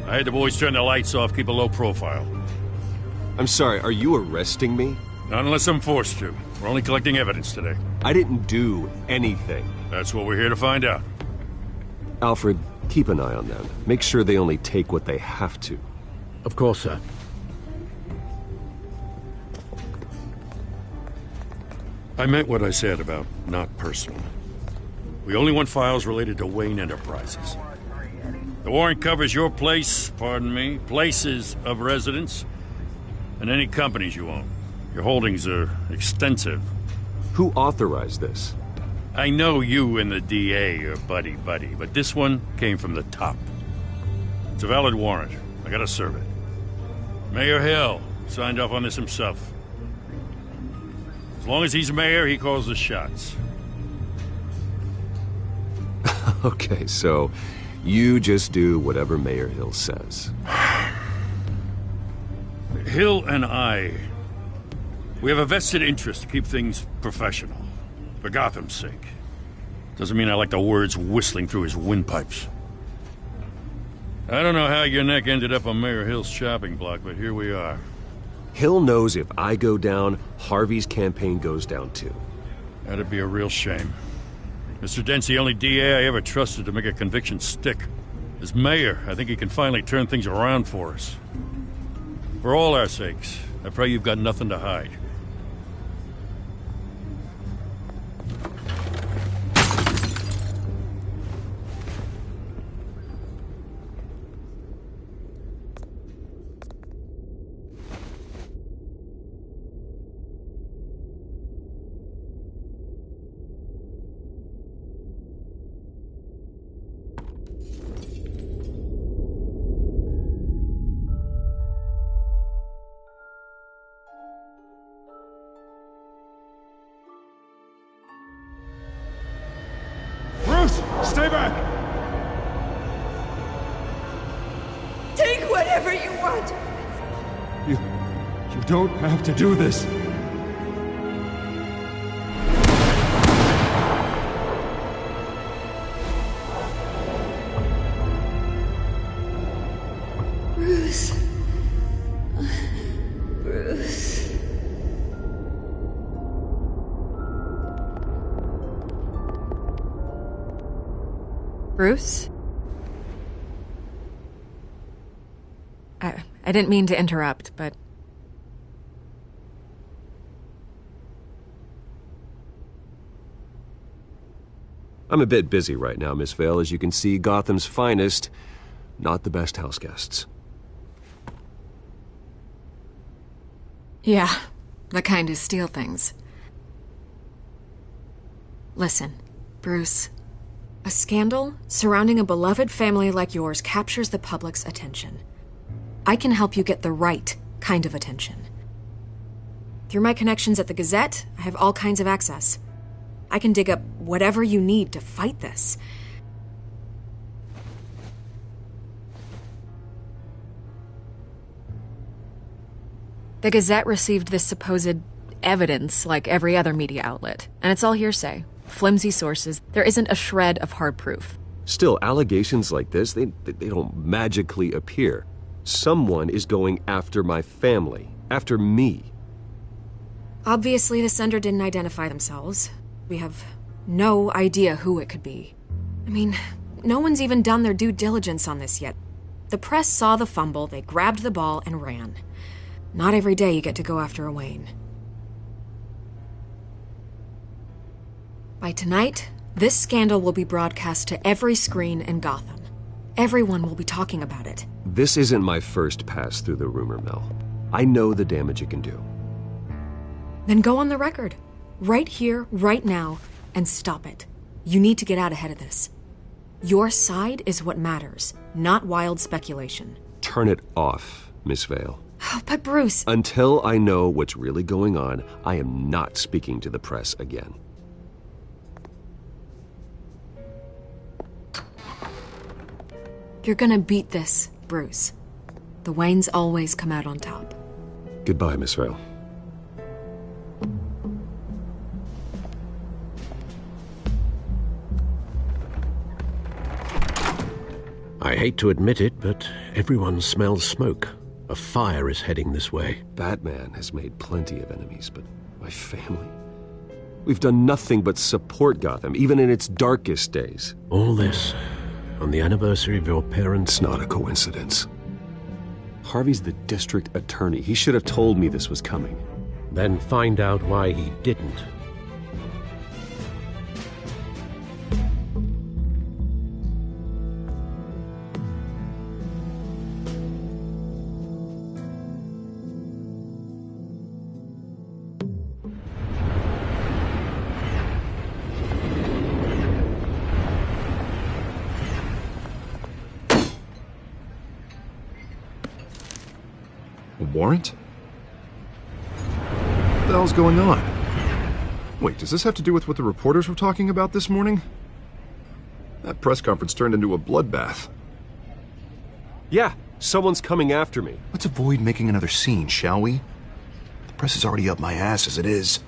I had the boys turn the lights off, keep a low profile. I'm sorry, are you arresting me? Not unless I'm forced to. We're only collecting evidence today. I didn't do anything. That's what we're here to find out. Alfred, keep an eye on them. Make sure they only take what they have to. Of course, sir. I meant what I said about not personal. We only want files related to Wayne Enterprises. The warrant covers your places of residence, and any companies you own. Your holdings are extensive. Who authorized this? I know you and the DA are buddy-buddy, but this one came from the top. It's a valid warrant. I gotta serve it. Mayor Hill signed off on this himself. As long as he's mayor, he calls the shots. Okay, so you just do whatever Mayor Hill says. Hill and we have a vested interest to keep things professional. For Gotham's sake. Doesn't mean I like the words whistling through his windpipes. I don't know how your neck ended up on Mayor Hill's shopping block, but here we are. Hill knows if I go down, Harvey's campaign goes down too. That'd be a real shame. Mr. Dent's the only DA I ever trusted to make a conviction stick. As mayor, I think he can finally turn things around for us. For all our sakes, I pray you've got nothing to hide. Stay back! Take whatever you want! You don't have to do this. Bruce. Bruce? I didn't mean to interrupt, but... I'm a bit busy right now, Miss Vale. As you can see, Gotham's finest, not the best house guests. Yeah, the kind who steal things. Listen, Bruce. A scandal surrounding a beloved family like yours captures the public's attention. I can help you get the right kind of attention. Through my connections at the Gazette, I have all kinds of access. I can dig up whatever you need to fight this. The Gazette received this supposed evidence like every other media outlet, and it's all hearsay. Flimsy sources. There isn't a shred of hard proof. Still, allegations like this, they don't magically appear. Someone is going after my family, after me. Obviously, the sender didn't identify themselves. We have no idea who it could be. I mean, no one's even done their due diligence on this yet. The press saw the fumble, they grabbed the ball and ran. Not every day you get to go after a Wayne. By tonight, this scandal will be broadcast to every screen in Gotham. Everyone will be talking about it. This isn't my first pass through the rumor mill. I know the damage it can do. Then go on the record. Right here, right now, and stop it. You need to get out ahead of this. Your side is what matters, not wild speculation. Turn it off, Miss Vale. Oh, but Bruce... Until I know what's really going on, I am not speaking to the press again. You're gonna beat this, Bruce. The Waynes always come out on top. Goodbye, Miss Vale. I hate to admit it, but everyone smells smoke. A fire is heading this way. Batman has made plenty of enemies, but my family? We've done nothing but support Gotham, even in its darkest days. All this on the anniversary of your parents'... Not a coincidence. Harvey's the district attorney. He should have told me this was coming. Then find out why he didn't. Warrant? What the hell's going on? Wait, does this have to do with what the reporters were talking about this morning? That press conference turned into a bloodbath. Yeah, someone's coming after me. Let's avoid making another scene, shall we? The press is already up my ass as it is.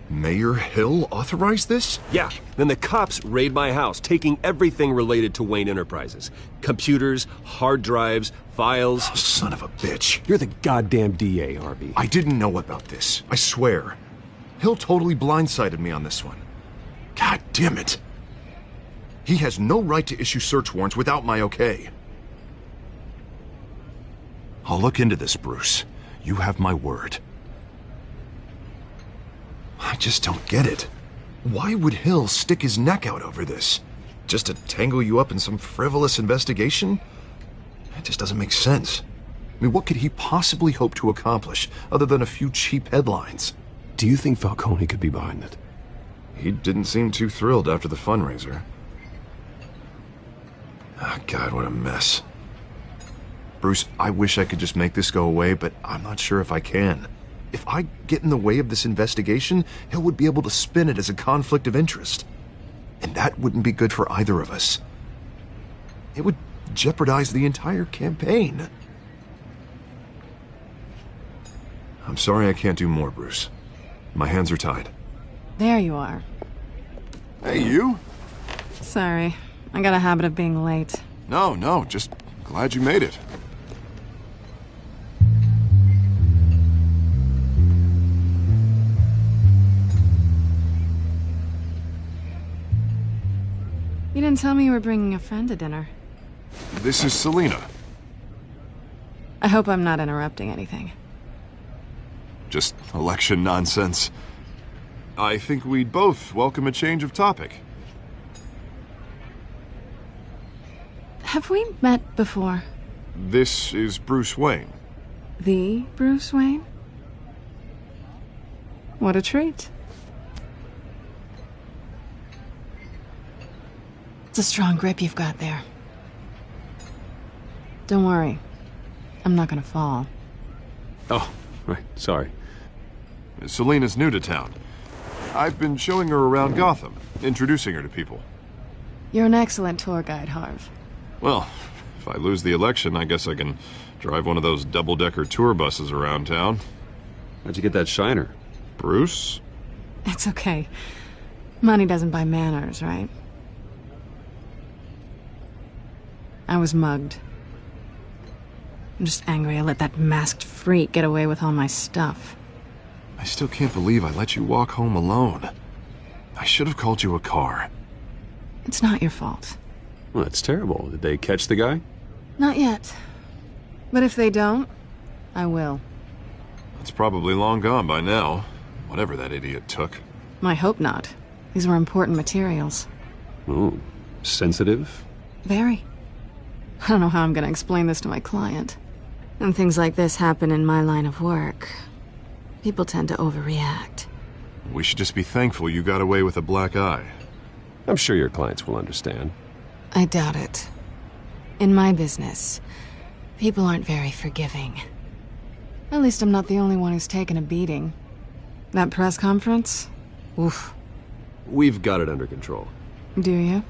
Mayor Hill authorized this? Yeah, then the cops raid my house, taking everything related to Wayne Enterprises. Computers, hard drives, files. Oh, son of a bitch. You're the goddamn DA, Harvey. I didn't know about this. I swear. Hill totally blindsided me on this one. God damn it. He has no right to issue search warrants without my okay. I'll look into this, Bruce. You have my word. I just don't get it. Why would Hill stick his neck out over this? Just to tangle you up in some frivolous investigation? It just doesn't make sense. I mean, what could he possibly hope to accomplish other than a few cheap headlines? Do you think Falcone could be behind it? He didn't seem too thrilled after the fundraiser. Oh, God, what a mess. Bruce, I wish I could just make this go away, but I'm not sure if I can. If I get in the way of this investigation, Hill would be able to spin it as a conflict of interest. And that wouldn't be good for either of us. It would jeopardize the entire campaign. I'm sorry I can't do more, Bruce. My hands are tied. There you are. Hey, you? Sorry. I got a habit of being late. No, just glad you made it. You didn't tell me you were bringing a friend to dinner. This is Selina. I hope I'm not interrupting anything. Just election nonsense. I think we'd both welcome a change of topic. Have we met before? This is Bruce Wayne. The Bruce Wayne? What a treat. It's a strong grip you've got there. Don't worry. I'm not gonna fall. Oh, right. Sorry. Selina's new to town. I've been showing her around Gotham, introducing her to people. You're an excellent tour guide, Harv. Well, if I lose the election, I guess I can drive one of those double-decker tour buses around town. How'd you get that shiner? Bruce? It's okay. Money doesn't buy manners, right? I was mugged. I'm just angry I let that masked freak get away with all my stuff. I still can't believe I let you walk home alone. I should have called you a car. It's not your fault. Well, that's terrible. Did they catch the guy? Not yet. But if they don't, I will. It's probably long gone by now, whatever that idiot took. I hope not. These were important materials. Oh, sensitive? Very. I don't know how I'm gonna explain this to my client. When things like this happen in my line of work, people tend to overreact. We should just be thankful you got away with a black eye. I'm sure your clients will understand. I doubt it. In my business, people aren't very forgiving. At least I'm not the only one who's taken a beating. That press conference? Oof. We've got it under control. Do you?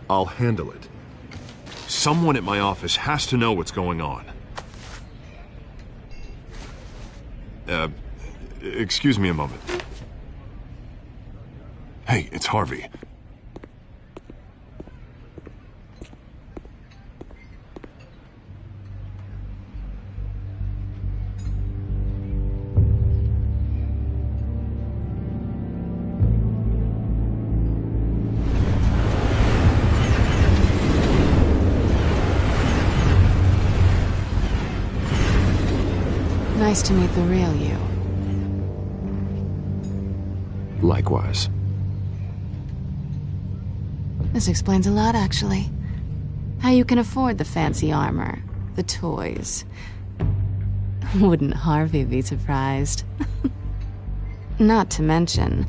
I'll handle it. Someone at my office has to know what's going on. Excuse me a moment. Hey, it's Harvey. Nice to meet the real you. Likewise. This explains a lot, actually. How you can afford the fancy armor, the toys. Wouldn't Harvey be surprised? Not to mention,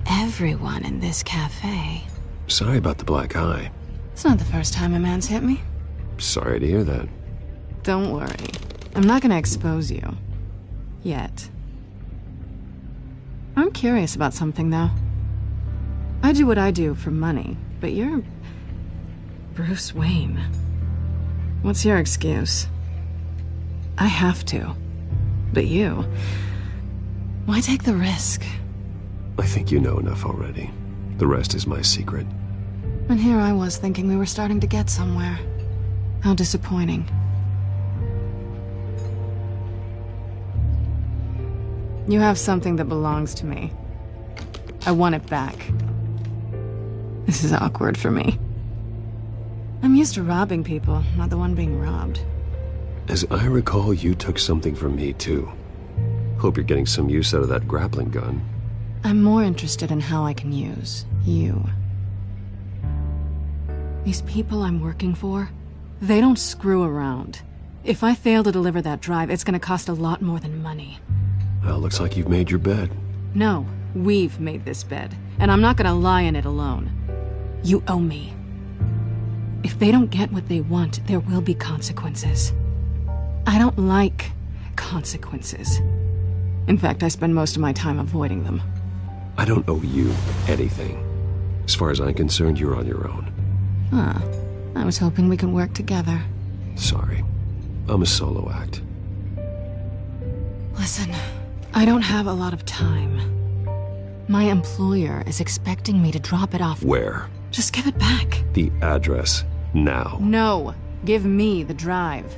everyone in this cafe. Sorry about the black eye. It's not the first time a man's hit me. Sorry to hear that. Don't worry. I'm not gonna expose you. Yet. I'm curious about something, though. I do what I do for money, but you're... Bruce Wayne. What's your excuse? I have to. But you... Why take the risk? I think you know enough already. The rest is my secret. And here I was thinking we were starting to get somewhere. How disappointing. You have something that belongs to me. I want it back. This is awkward for me. I'm used to robbing people, not the one being robbed. As I recall, you took something from me, too. Hope you're getting some use out of that grappling gun. I'm more interested in how I can use you. These people I'm working for, they don't screw around. If I fail to deliver that drive, it's gonna cost a lot more than money. Well, looks like you've made your bed. No, we've made this bed, and I'm not gonna lie in it alone. You owe me. If they don't get what they want, there will be consequences. I don't like consequences. In fact, I spend most of my time avoiding them. I don't owe you anything. As far as I'm concerned, you're on your own. Huh. I was hoping we could work together. Sorry. I'm a solo act. Listen, I don't have a lot of time. My employer is expecting me to drop it off. Where? Just give it back. The address, now. No. Give me the drive.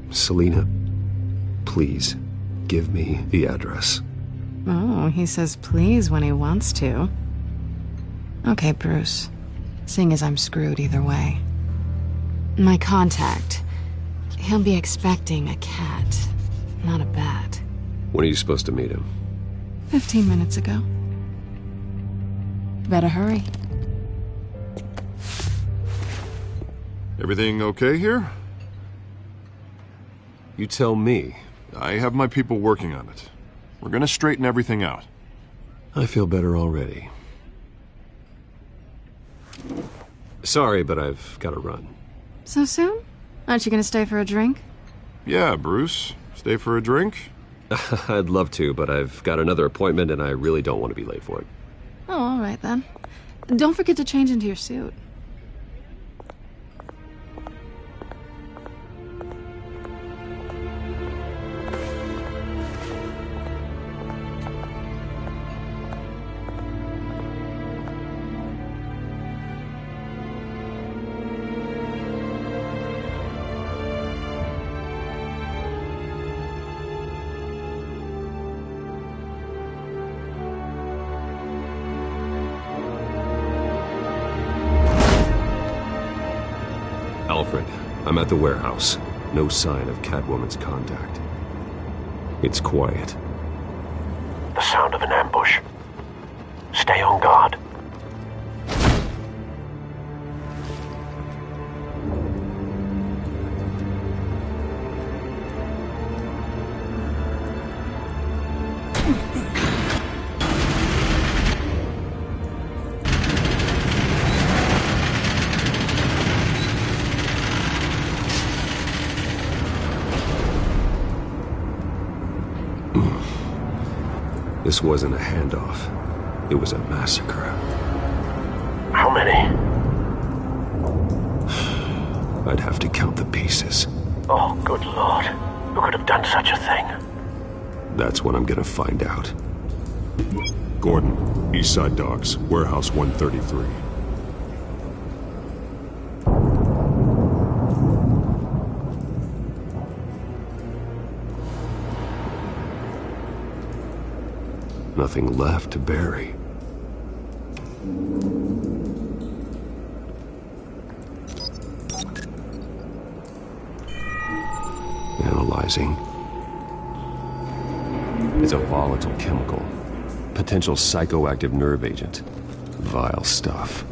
Selina, please, give me the address. Oh, he says please when he wants to. Okay, Bruce. Seeing as I'm screwed either way. My contact. He'll be expecting a cat, not a bat. When are you supposed to meet him? 15 minutes ago. Better hurry. Everything okay here? You tell me. I have my people working on it. We're gonna straighten everything out. I feel better already. Sorry, but I've got to run. So soon? Aren't you gonna stay for a drink? Yeah, Bruce. Stay for a drink? I'd love to, but I've got another appointment and I really don't want to be late for it. Oh, all right then. Don't forget to change into your suit. Alfred, I'm at the warehouse. No sign of Catwoman's contact. It's quiet. The sound of an ambush. Stay on guard. This wasn't a handoff. It was a massacre. How many? I'd have to count the pieces. Oh, good Lord. Who could have done such a thing? That's what I'm gonna find out. Gordon, Eastside Docks, Warehouse 133. Nothing left to bury. Analyzing. It's a volatile chemical. Potential psychoactive nerve agent. Vile stuff.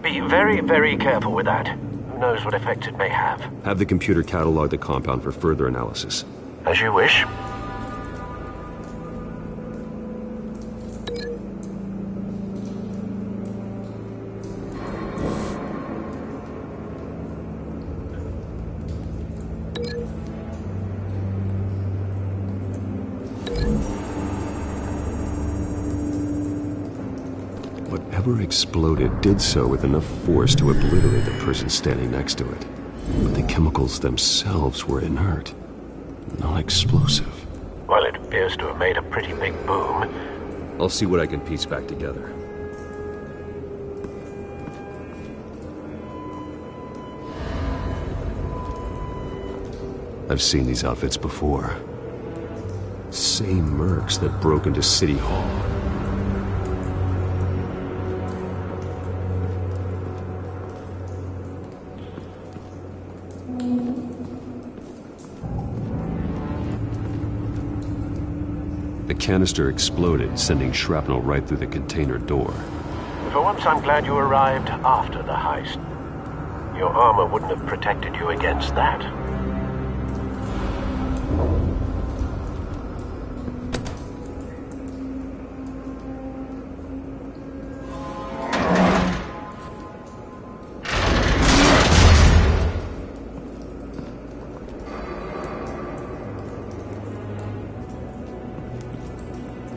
Be very, very careful with that. Who knows what effects it may have. Have the computer catalog the compound for further analysis. As you wish. Whatever exploded did so with enough force to obliterate the person standing next to it. But the chemicals themselves were inert, non-explosive. Well, it appears to have made a pretty big boom. I'll see what I can piece back together. I've seen these outfits before. Same mercs that broke into City Hall. The canister exploded, sending shrapnel right through the container door. For once, I'm glad you arrived after the heist. Your armor wouldn't have protected you against that.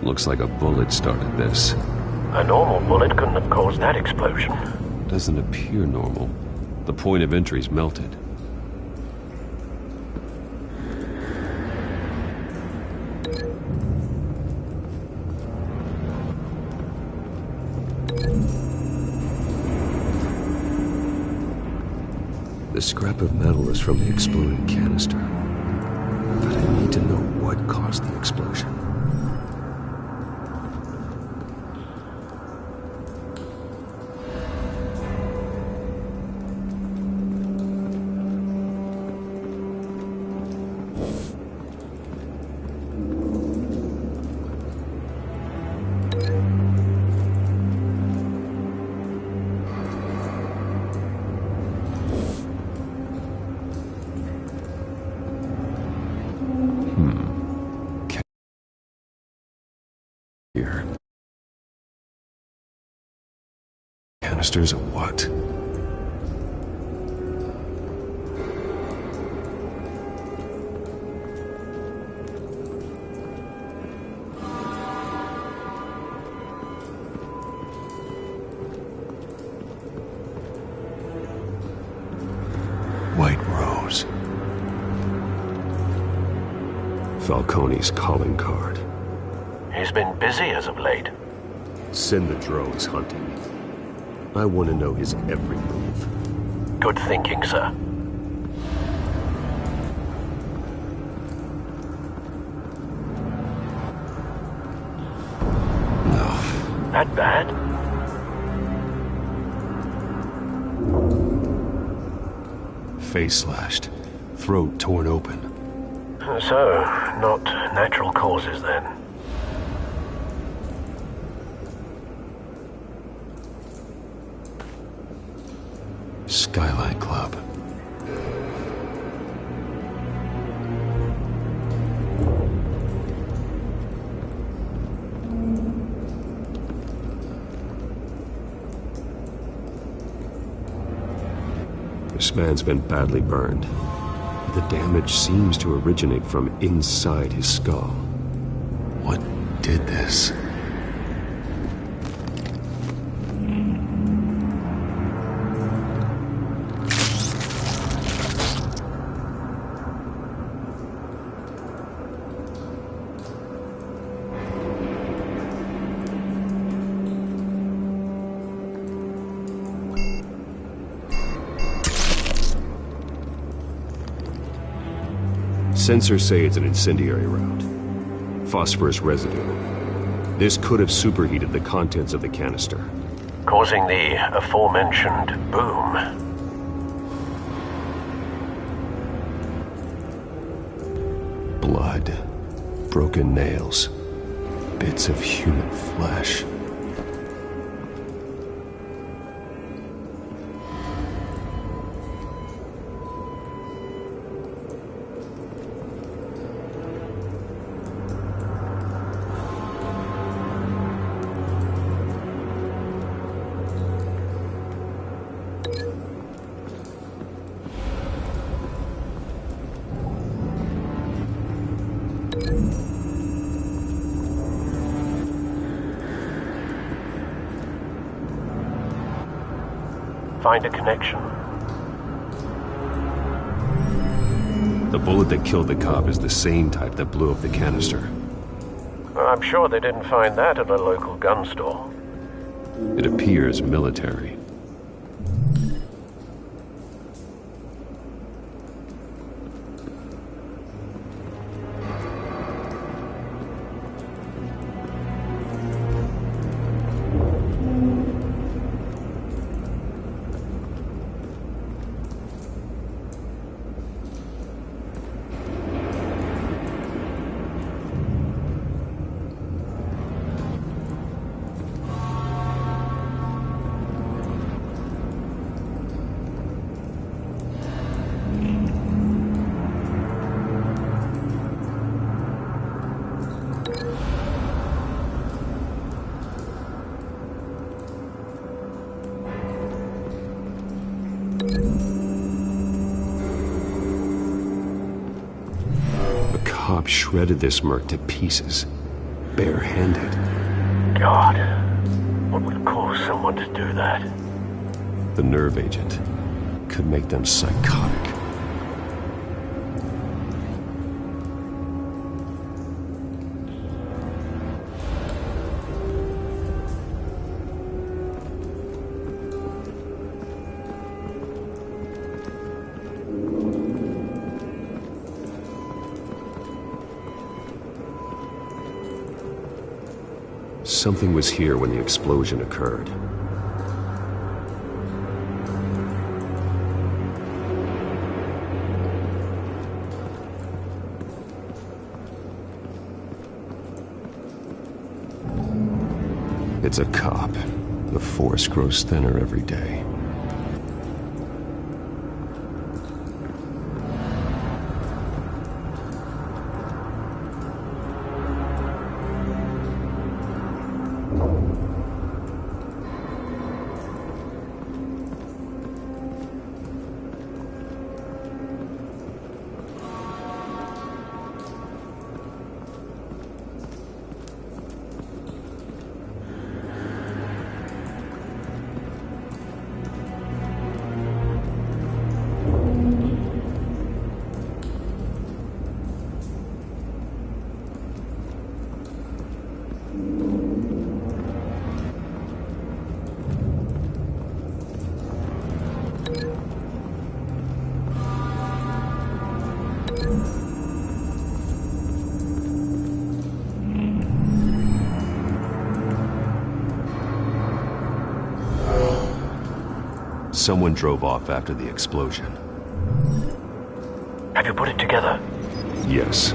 Looks like a bullet started this. A normal bullet couldn't have caused that explosion. Doesn't appear normal. The point of entry's melted. The scrap of metal is from the exploded canister. But I need to know what caused the explosion. canisters of what? White Rose. Falcone's calling card. He's been busy as of late. Send the drones hunting. I want to know his every move. Good thinking, sir. No. That bad? Face slashed. Throat torn open. So, not natural causes then. Skylight Club. This man's been badly burned. The damage seems to originate from inside his skull. What did this? Sensors say it's an incendiary route. Phosphorus residue. This could have superheated the contents of the canister, Causing the aforementioned boom. Blood. Broken nails. Bits of human flesh. Find a connection. The bullet that killed the cop is the same type that blew up the canister. I'm sure they didn't find that at a local gun store. It appears military. Shredded this merc to pieces, barehanded. God, what would cause someone to do that? The nerve agent could make them psychotic. Something was here when the explosion occurred. It's a cop. The force grows thinner every day. Someone drove off after the explosion. Have you put it together? Yes.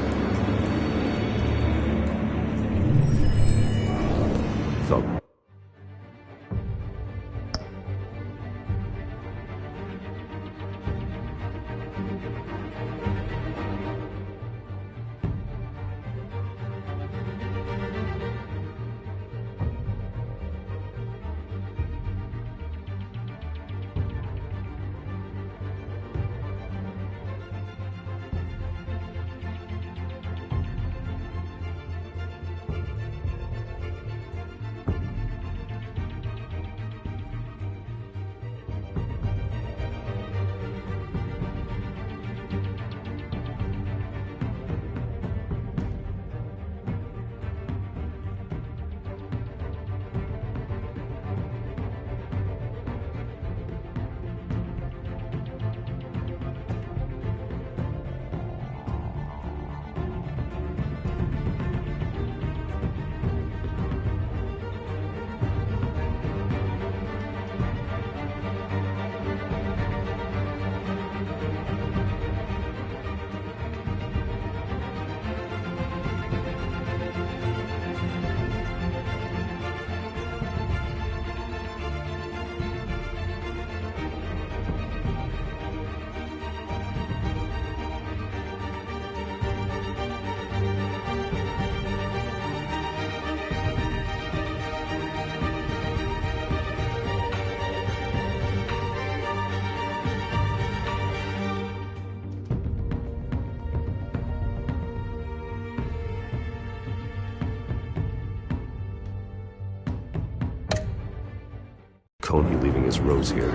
Coney leaving his rose here.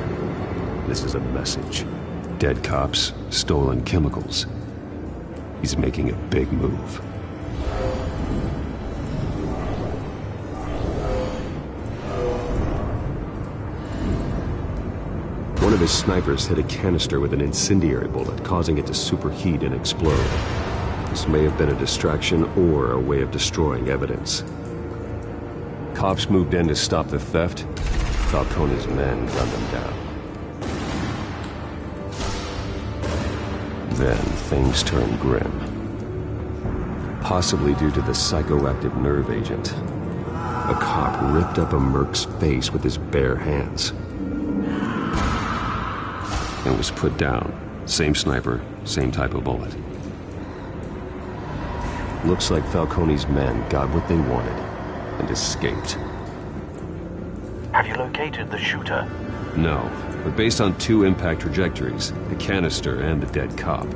This is a message. Dead cops, stolen chemicals. He's making a big move. One of his snipers hit a canister with an incendiary bullet, causing it to superheat and explode. This may have been a distraction or a way of destroying evidence. Cops moved in to stop the theft. Falcone's men gunned them down. Then things turned grim. Possibly due to the psychoactive nerve agent. A cop ripped up a merc's face with his bare hands. And was put down. Same sniper, same type of bullet. Looks like Falcone's men got what they wanted and escaped. Have you located the shooter? No, but based on two impact trajectories, the canister and the dead cop,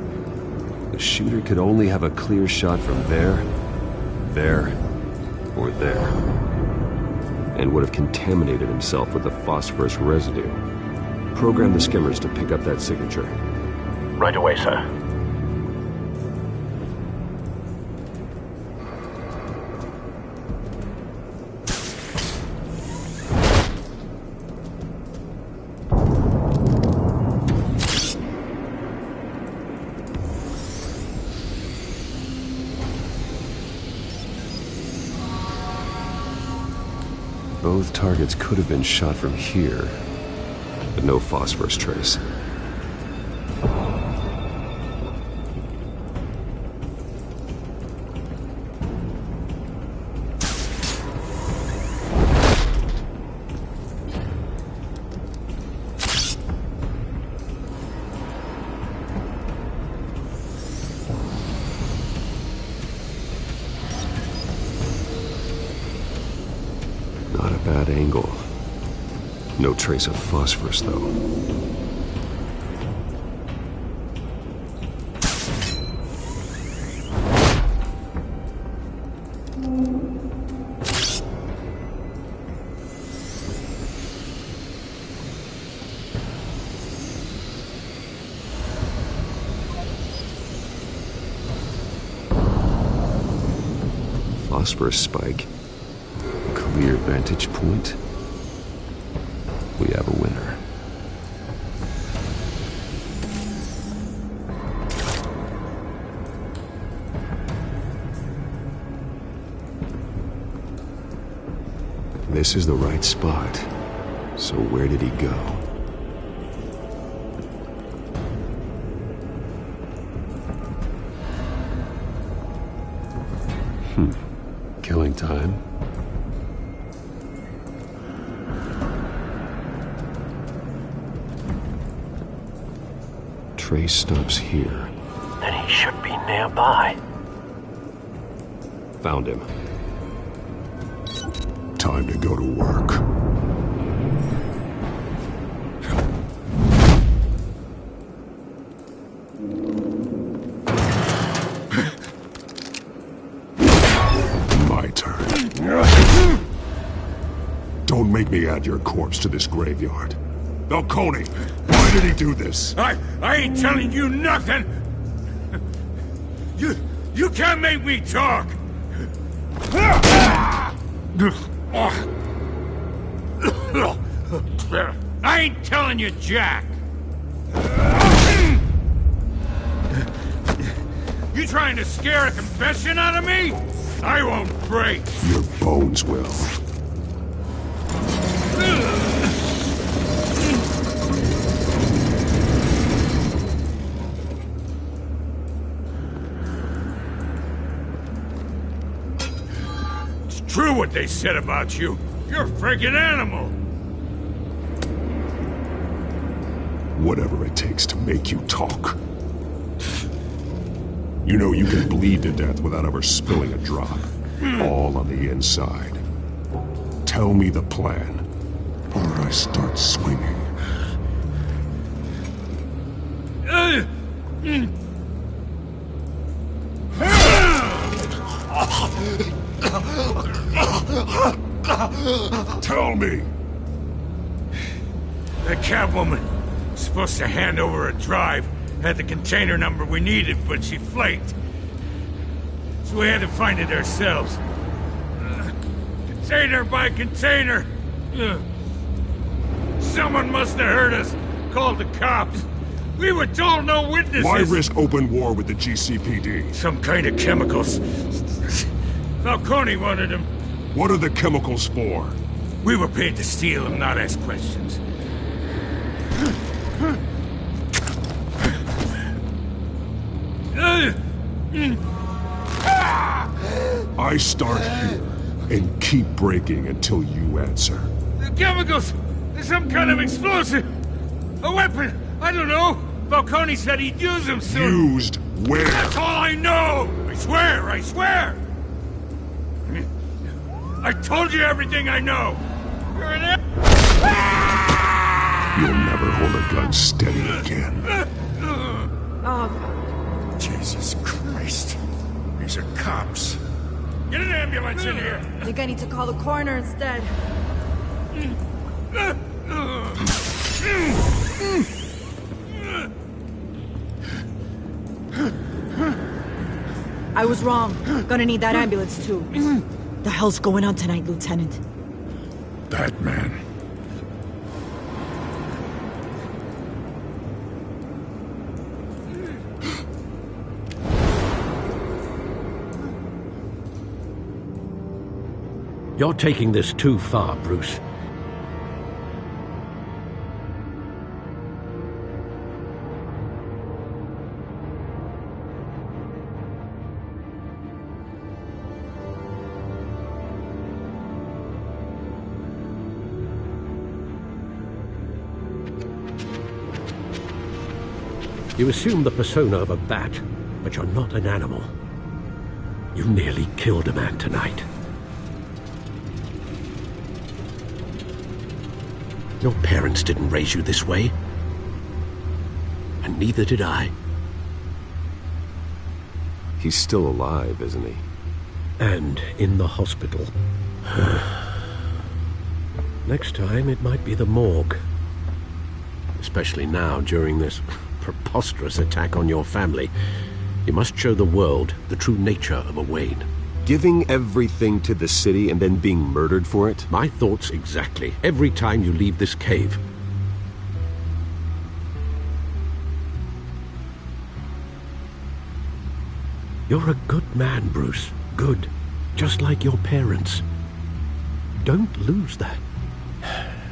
the shooter could only have a clear shot from there, or there, and would have contaminated himself with the phosphorus residue. Program the skimmers to pick up that signature. Right away, sir. Both targets could have been shot from here, but no phosphorus trace. Not a bad angle. No trace of phosphorus, though. Phosphorus spike. Clear vantage point. We have a winner. This is the right spot. So where did he go? Killing time. Trace stops here. Then he should be nearby. Found him. Time to go to work. My turn. Don't make me add your corpse to this graveyard. Falcone, why did he do this? I ain't telling you nothing! You can't make me talk! I ain't telling you jack! You trying to scare a confession out of me? I won't break! Your bones will. It's true what they said about you. You're a freaking animal! Whatever it takes to make you talk. You know you can bleed to death without ever spilling a drop. All on the inside. Tell me the plan, or I start swinging. Tell me! That Catwoman was supposed to hand over a drive, had the container number we needed, but she flaked. So we had to find it ourselves. Container by container. Someone must have heard us, called the cops. We were told no witnesses. Why risk open war with the GCPD? Some kind of chemicals. Falcone wanted them. What are the chemicals for? We were paid to steal them, not ask questions. I start here and keep breaking until you answer. The chemicals! There's some kind of explosive! A weapon! I don't know! Falcone said he'd use them soon! Used where? That's all I know! I swear! I swear! I told you everything I know! You're an You'll never hold a gun steady again. Jesus Christ. These are cops. Get an ambulance in here! I think I need to call the coroner instead. I was wrong. Gonna need that ambulance too. The hell's going on tonight, Lieutenant? That man. You're taking this too far, Bruce. You assume the persona of a bat, but you're not an animal. You nearly killed a man tonight. Your parents didn't raise you this way. And neither did I. He's still alive, isn't he? And in the hospital. Next time, it might be the morgue. Especially now, during this preposterous attack on your family. You must show the world the true nature of a Wayne. Giving everything to the city and then being murdered for it? My thoughts exactly. Every time you leave this cave. You're a good man, Bruce. Good. Just like your parents. Don't lose that.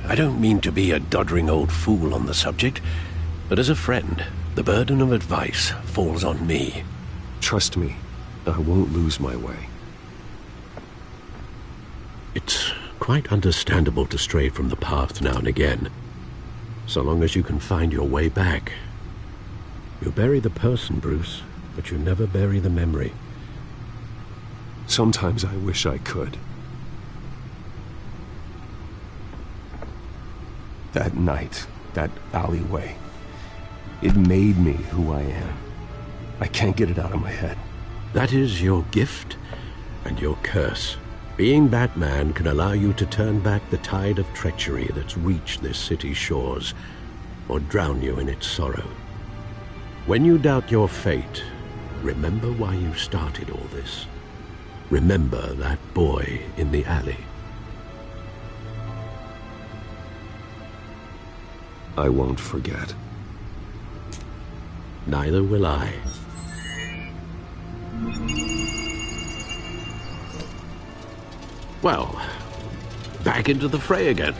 I don't mean to be a doddering old fool on the subject, but as a friend, the burden of advice falls on me. Trust me, I won't lose my way. It's quite understandable to stray from the path now and again, so long as you can find your way back. You bury the person, Bruce, but you never bury the memory. Sometimes I wish I could. That night, that alleyway, it made me who I am. I can't get it out of my head. That is your gift and your curse. Being Batman can allow you to turn back the tide of treachery that's reached this city's shores, or drown you in its sorrow. When you doubt your fate, remember why you started all this. Remember that boy in the alley. I won't forget. Neither will I. Well, back into the fray again.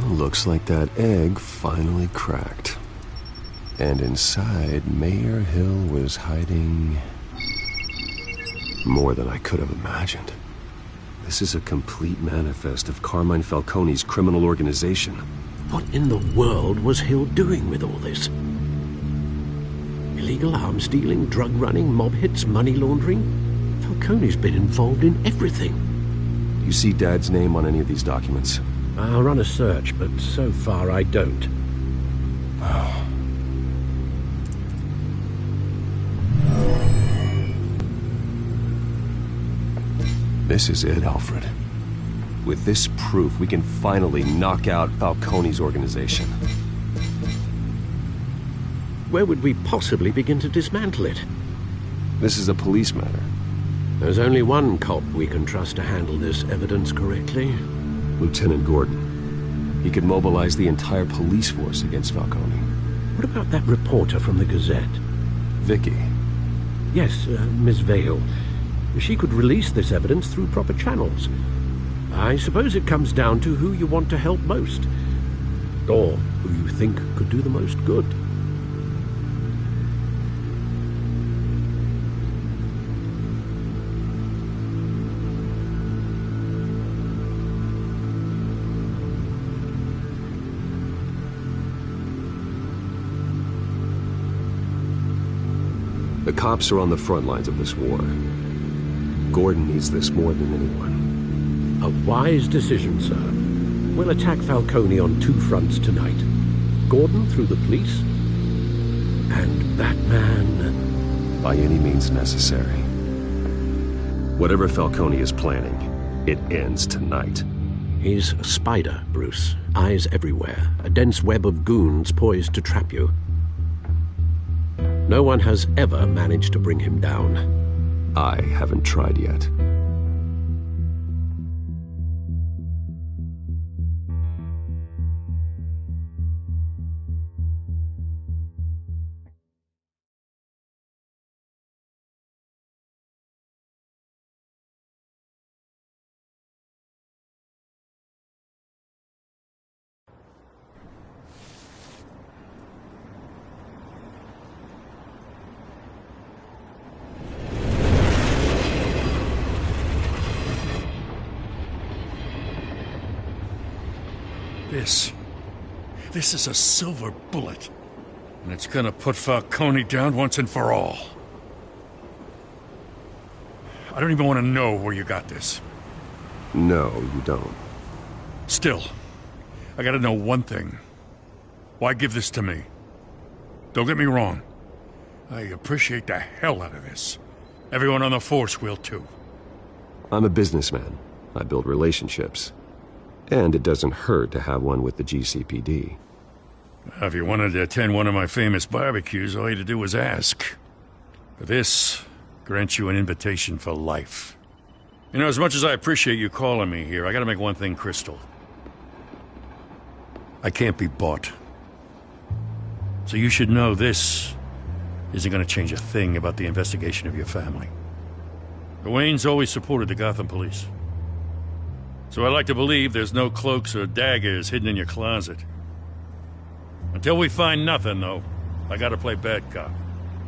Looks like that egg finally cracked. And inside, Mayor Hill was hiding more than I could have imagined. This is a complete manifest of Carmine Falcone's criminal organization. What in the world was Hill doing with all this? Illegal arms dealing, drug running, mob hits, money laundering? Falcone's been involved in everything. You see Dad's name on any of these documents? I'll run a search, but so far I don't. This is it, Alfred. With this proof, we can finally knock out Falcone's organization. Where would we possibly begin to dismantle it? This is a police matter. There's only one cop we can trust to handle this evidence correctly. Lieutenant Gordon. He could mobilize the entire police force against Falcone. What about that reporter from the Gazette? Vicky. Yes, Miss Vale. She could release this evidence through proper channels. I suppose it comes down to who you want to help most. Or who you think could do the most good. The cops are on the front lines of this war. Gordon needs this more than anyone. A wise decision, sir. We'll attack Falcone on two fronts tonight. Gordon through the police, and Batman... by any means necessary. Whatever Falcone is planning, it ends tonight. He's a spider, Bruce. Eyes everywhere. A dense web of goons poised to trap you. No one has ever managed to bring him down. I haven't tried yet. This is a silver bullet. And it's gonna put Falcone down once and for all. I don't even want to know where you got this. No, you don't. Still, I gotta know one thing. Why give this to me? Don't get me wrong. I appreciate the hell out of this. Everyone on the force will too. I'm a businessman. I build relationships. And it doesn't hurt to have one with the GCPD. If you wanted to attend one of my famous barbecues, all you had to do was ask. For this, grants you an invitation for life. You know, as much as I appreciate you calling me here, I gotta make one thing crystal. I can't be bought. So you should know this isn't gonna change a thing about the investigation of your family. The Waynes always supported the Gotham police. So I like to believe there's no cloaks or daggers hidden in your closet. Until we find nothing, though, I gotta play bad cop.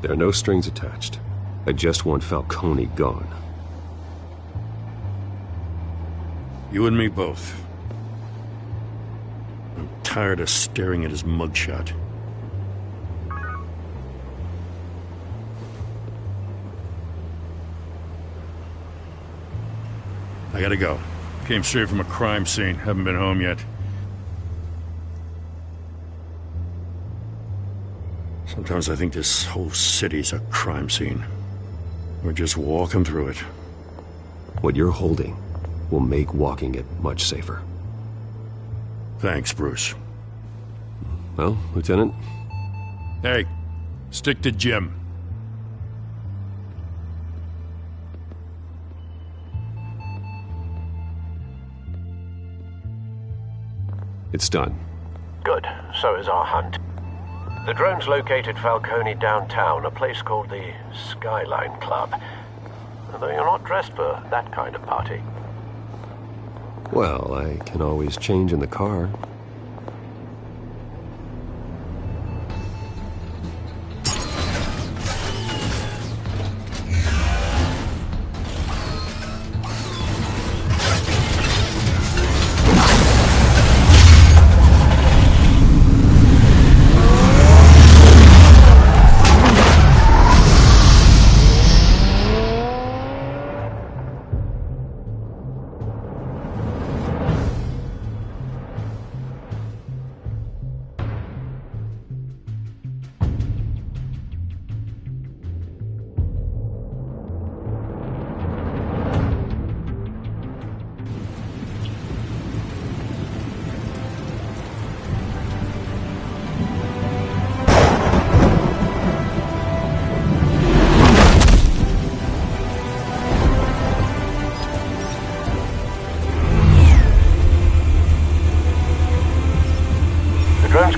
There are no strings attached. I just want Falcone gone. You and me both. I'm tired of staring at his mugshot. I gotta go. Came straight from a crime scene. Haven't been home yet. Sometimes I think this whole city's a crime scene. We're just walking through it. What you're holding will make walking it much safer. Thanks, Bruce. Well, Lieutenant? Hey, stick to Jim. It's done. Good. So is our hunt. The drones located Falcone downtown, a place called the Skyline Club. Although you're not dressed for that kind of party. Well, I can always change in the car.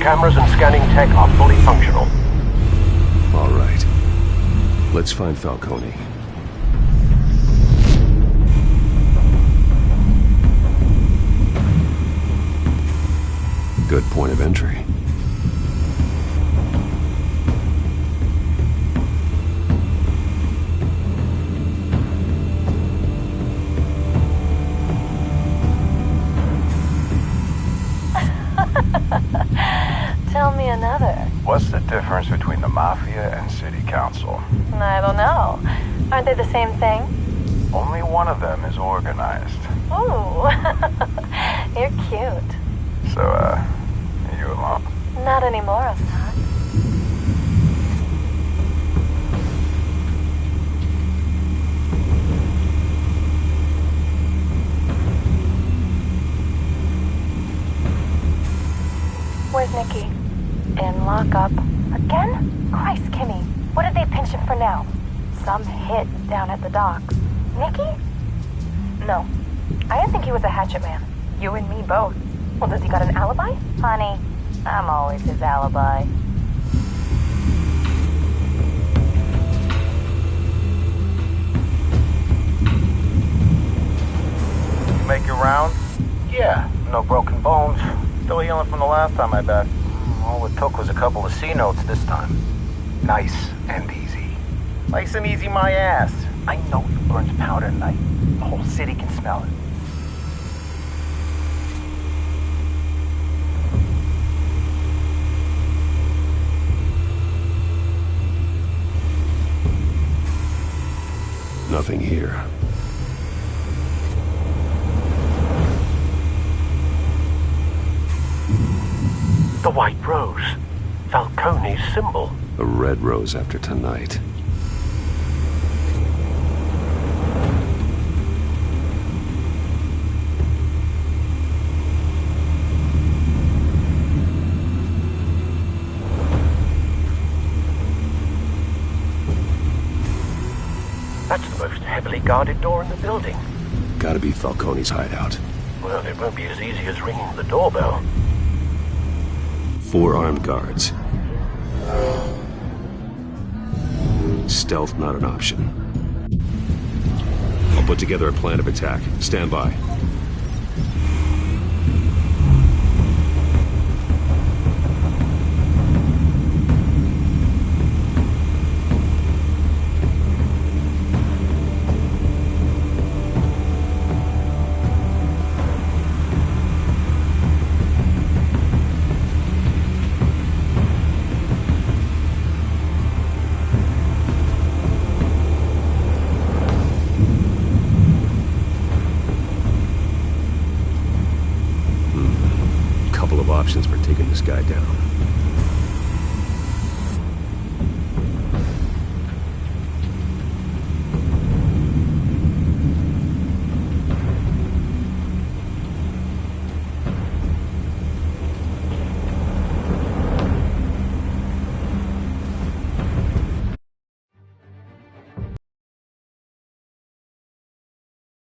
Cameras and scanning tech are fully functional. All right. Let's find Falcone. Good point of entry. Tell me another. What's the difference between the Mafia and City Council? I don't know. Aren't they the same thing? Only one of them is organized. Ooh. You're cute. So, are you alone? Not anymore, Assad. Where's Nikki? In lockup. Again? Christ, Kimmy. What did they pinch him for now? Some hit down at the docks. Nikki? No. I didn't think he was a hatchet man. You and me both. Well, does he got an alibi? Honey, I'm always his alibi. Make your rounds? Yeah, no broken bones. Still healing from the last time I bet. All it took was a couple of C notes this time. Nice and easy. Nice and easy my ass. I know you burned powder tonight. The whole city can smell it. Nothing here. The white rose. Falcone's symbol. A red rose after tonight. That's the most heavily guarded door in the building. Gotta be Falcone's hideout. Well, it won't be as easy as ringing the doorbell. 4 armed guards. Stealth not an option. I'll put together a plan of attack. Stand by. Options for taking this guy down.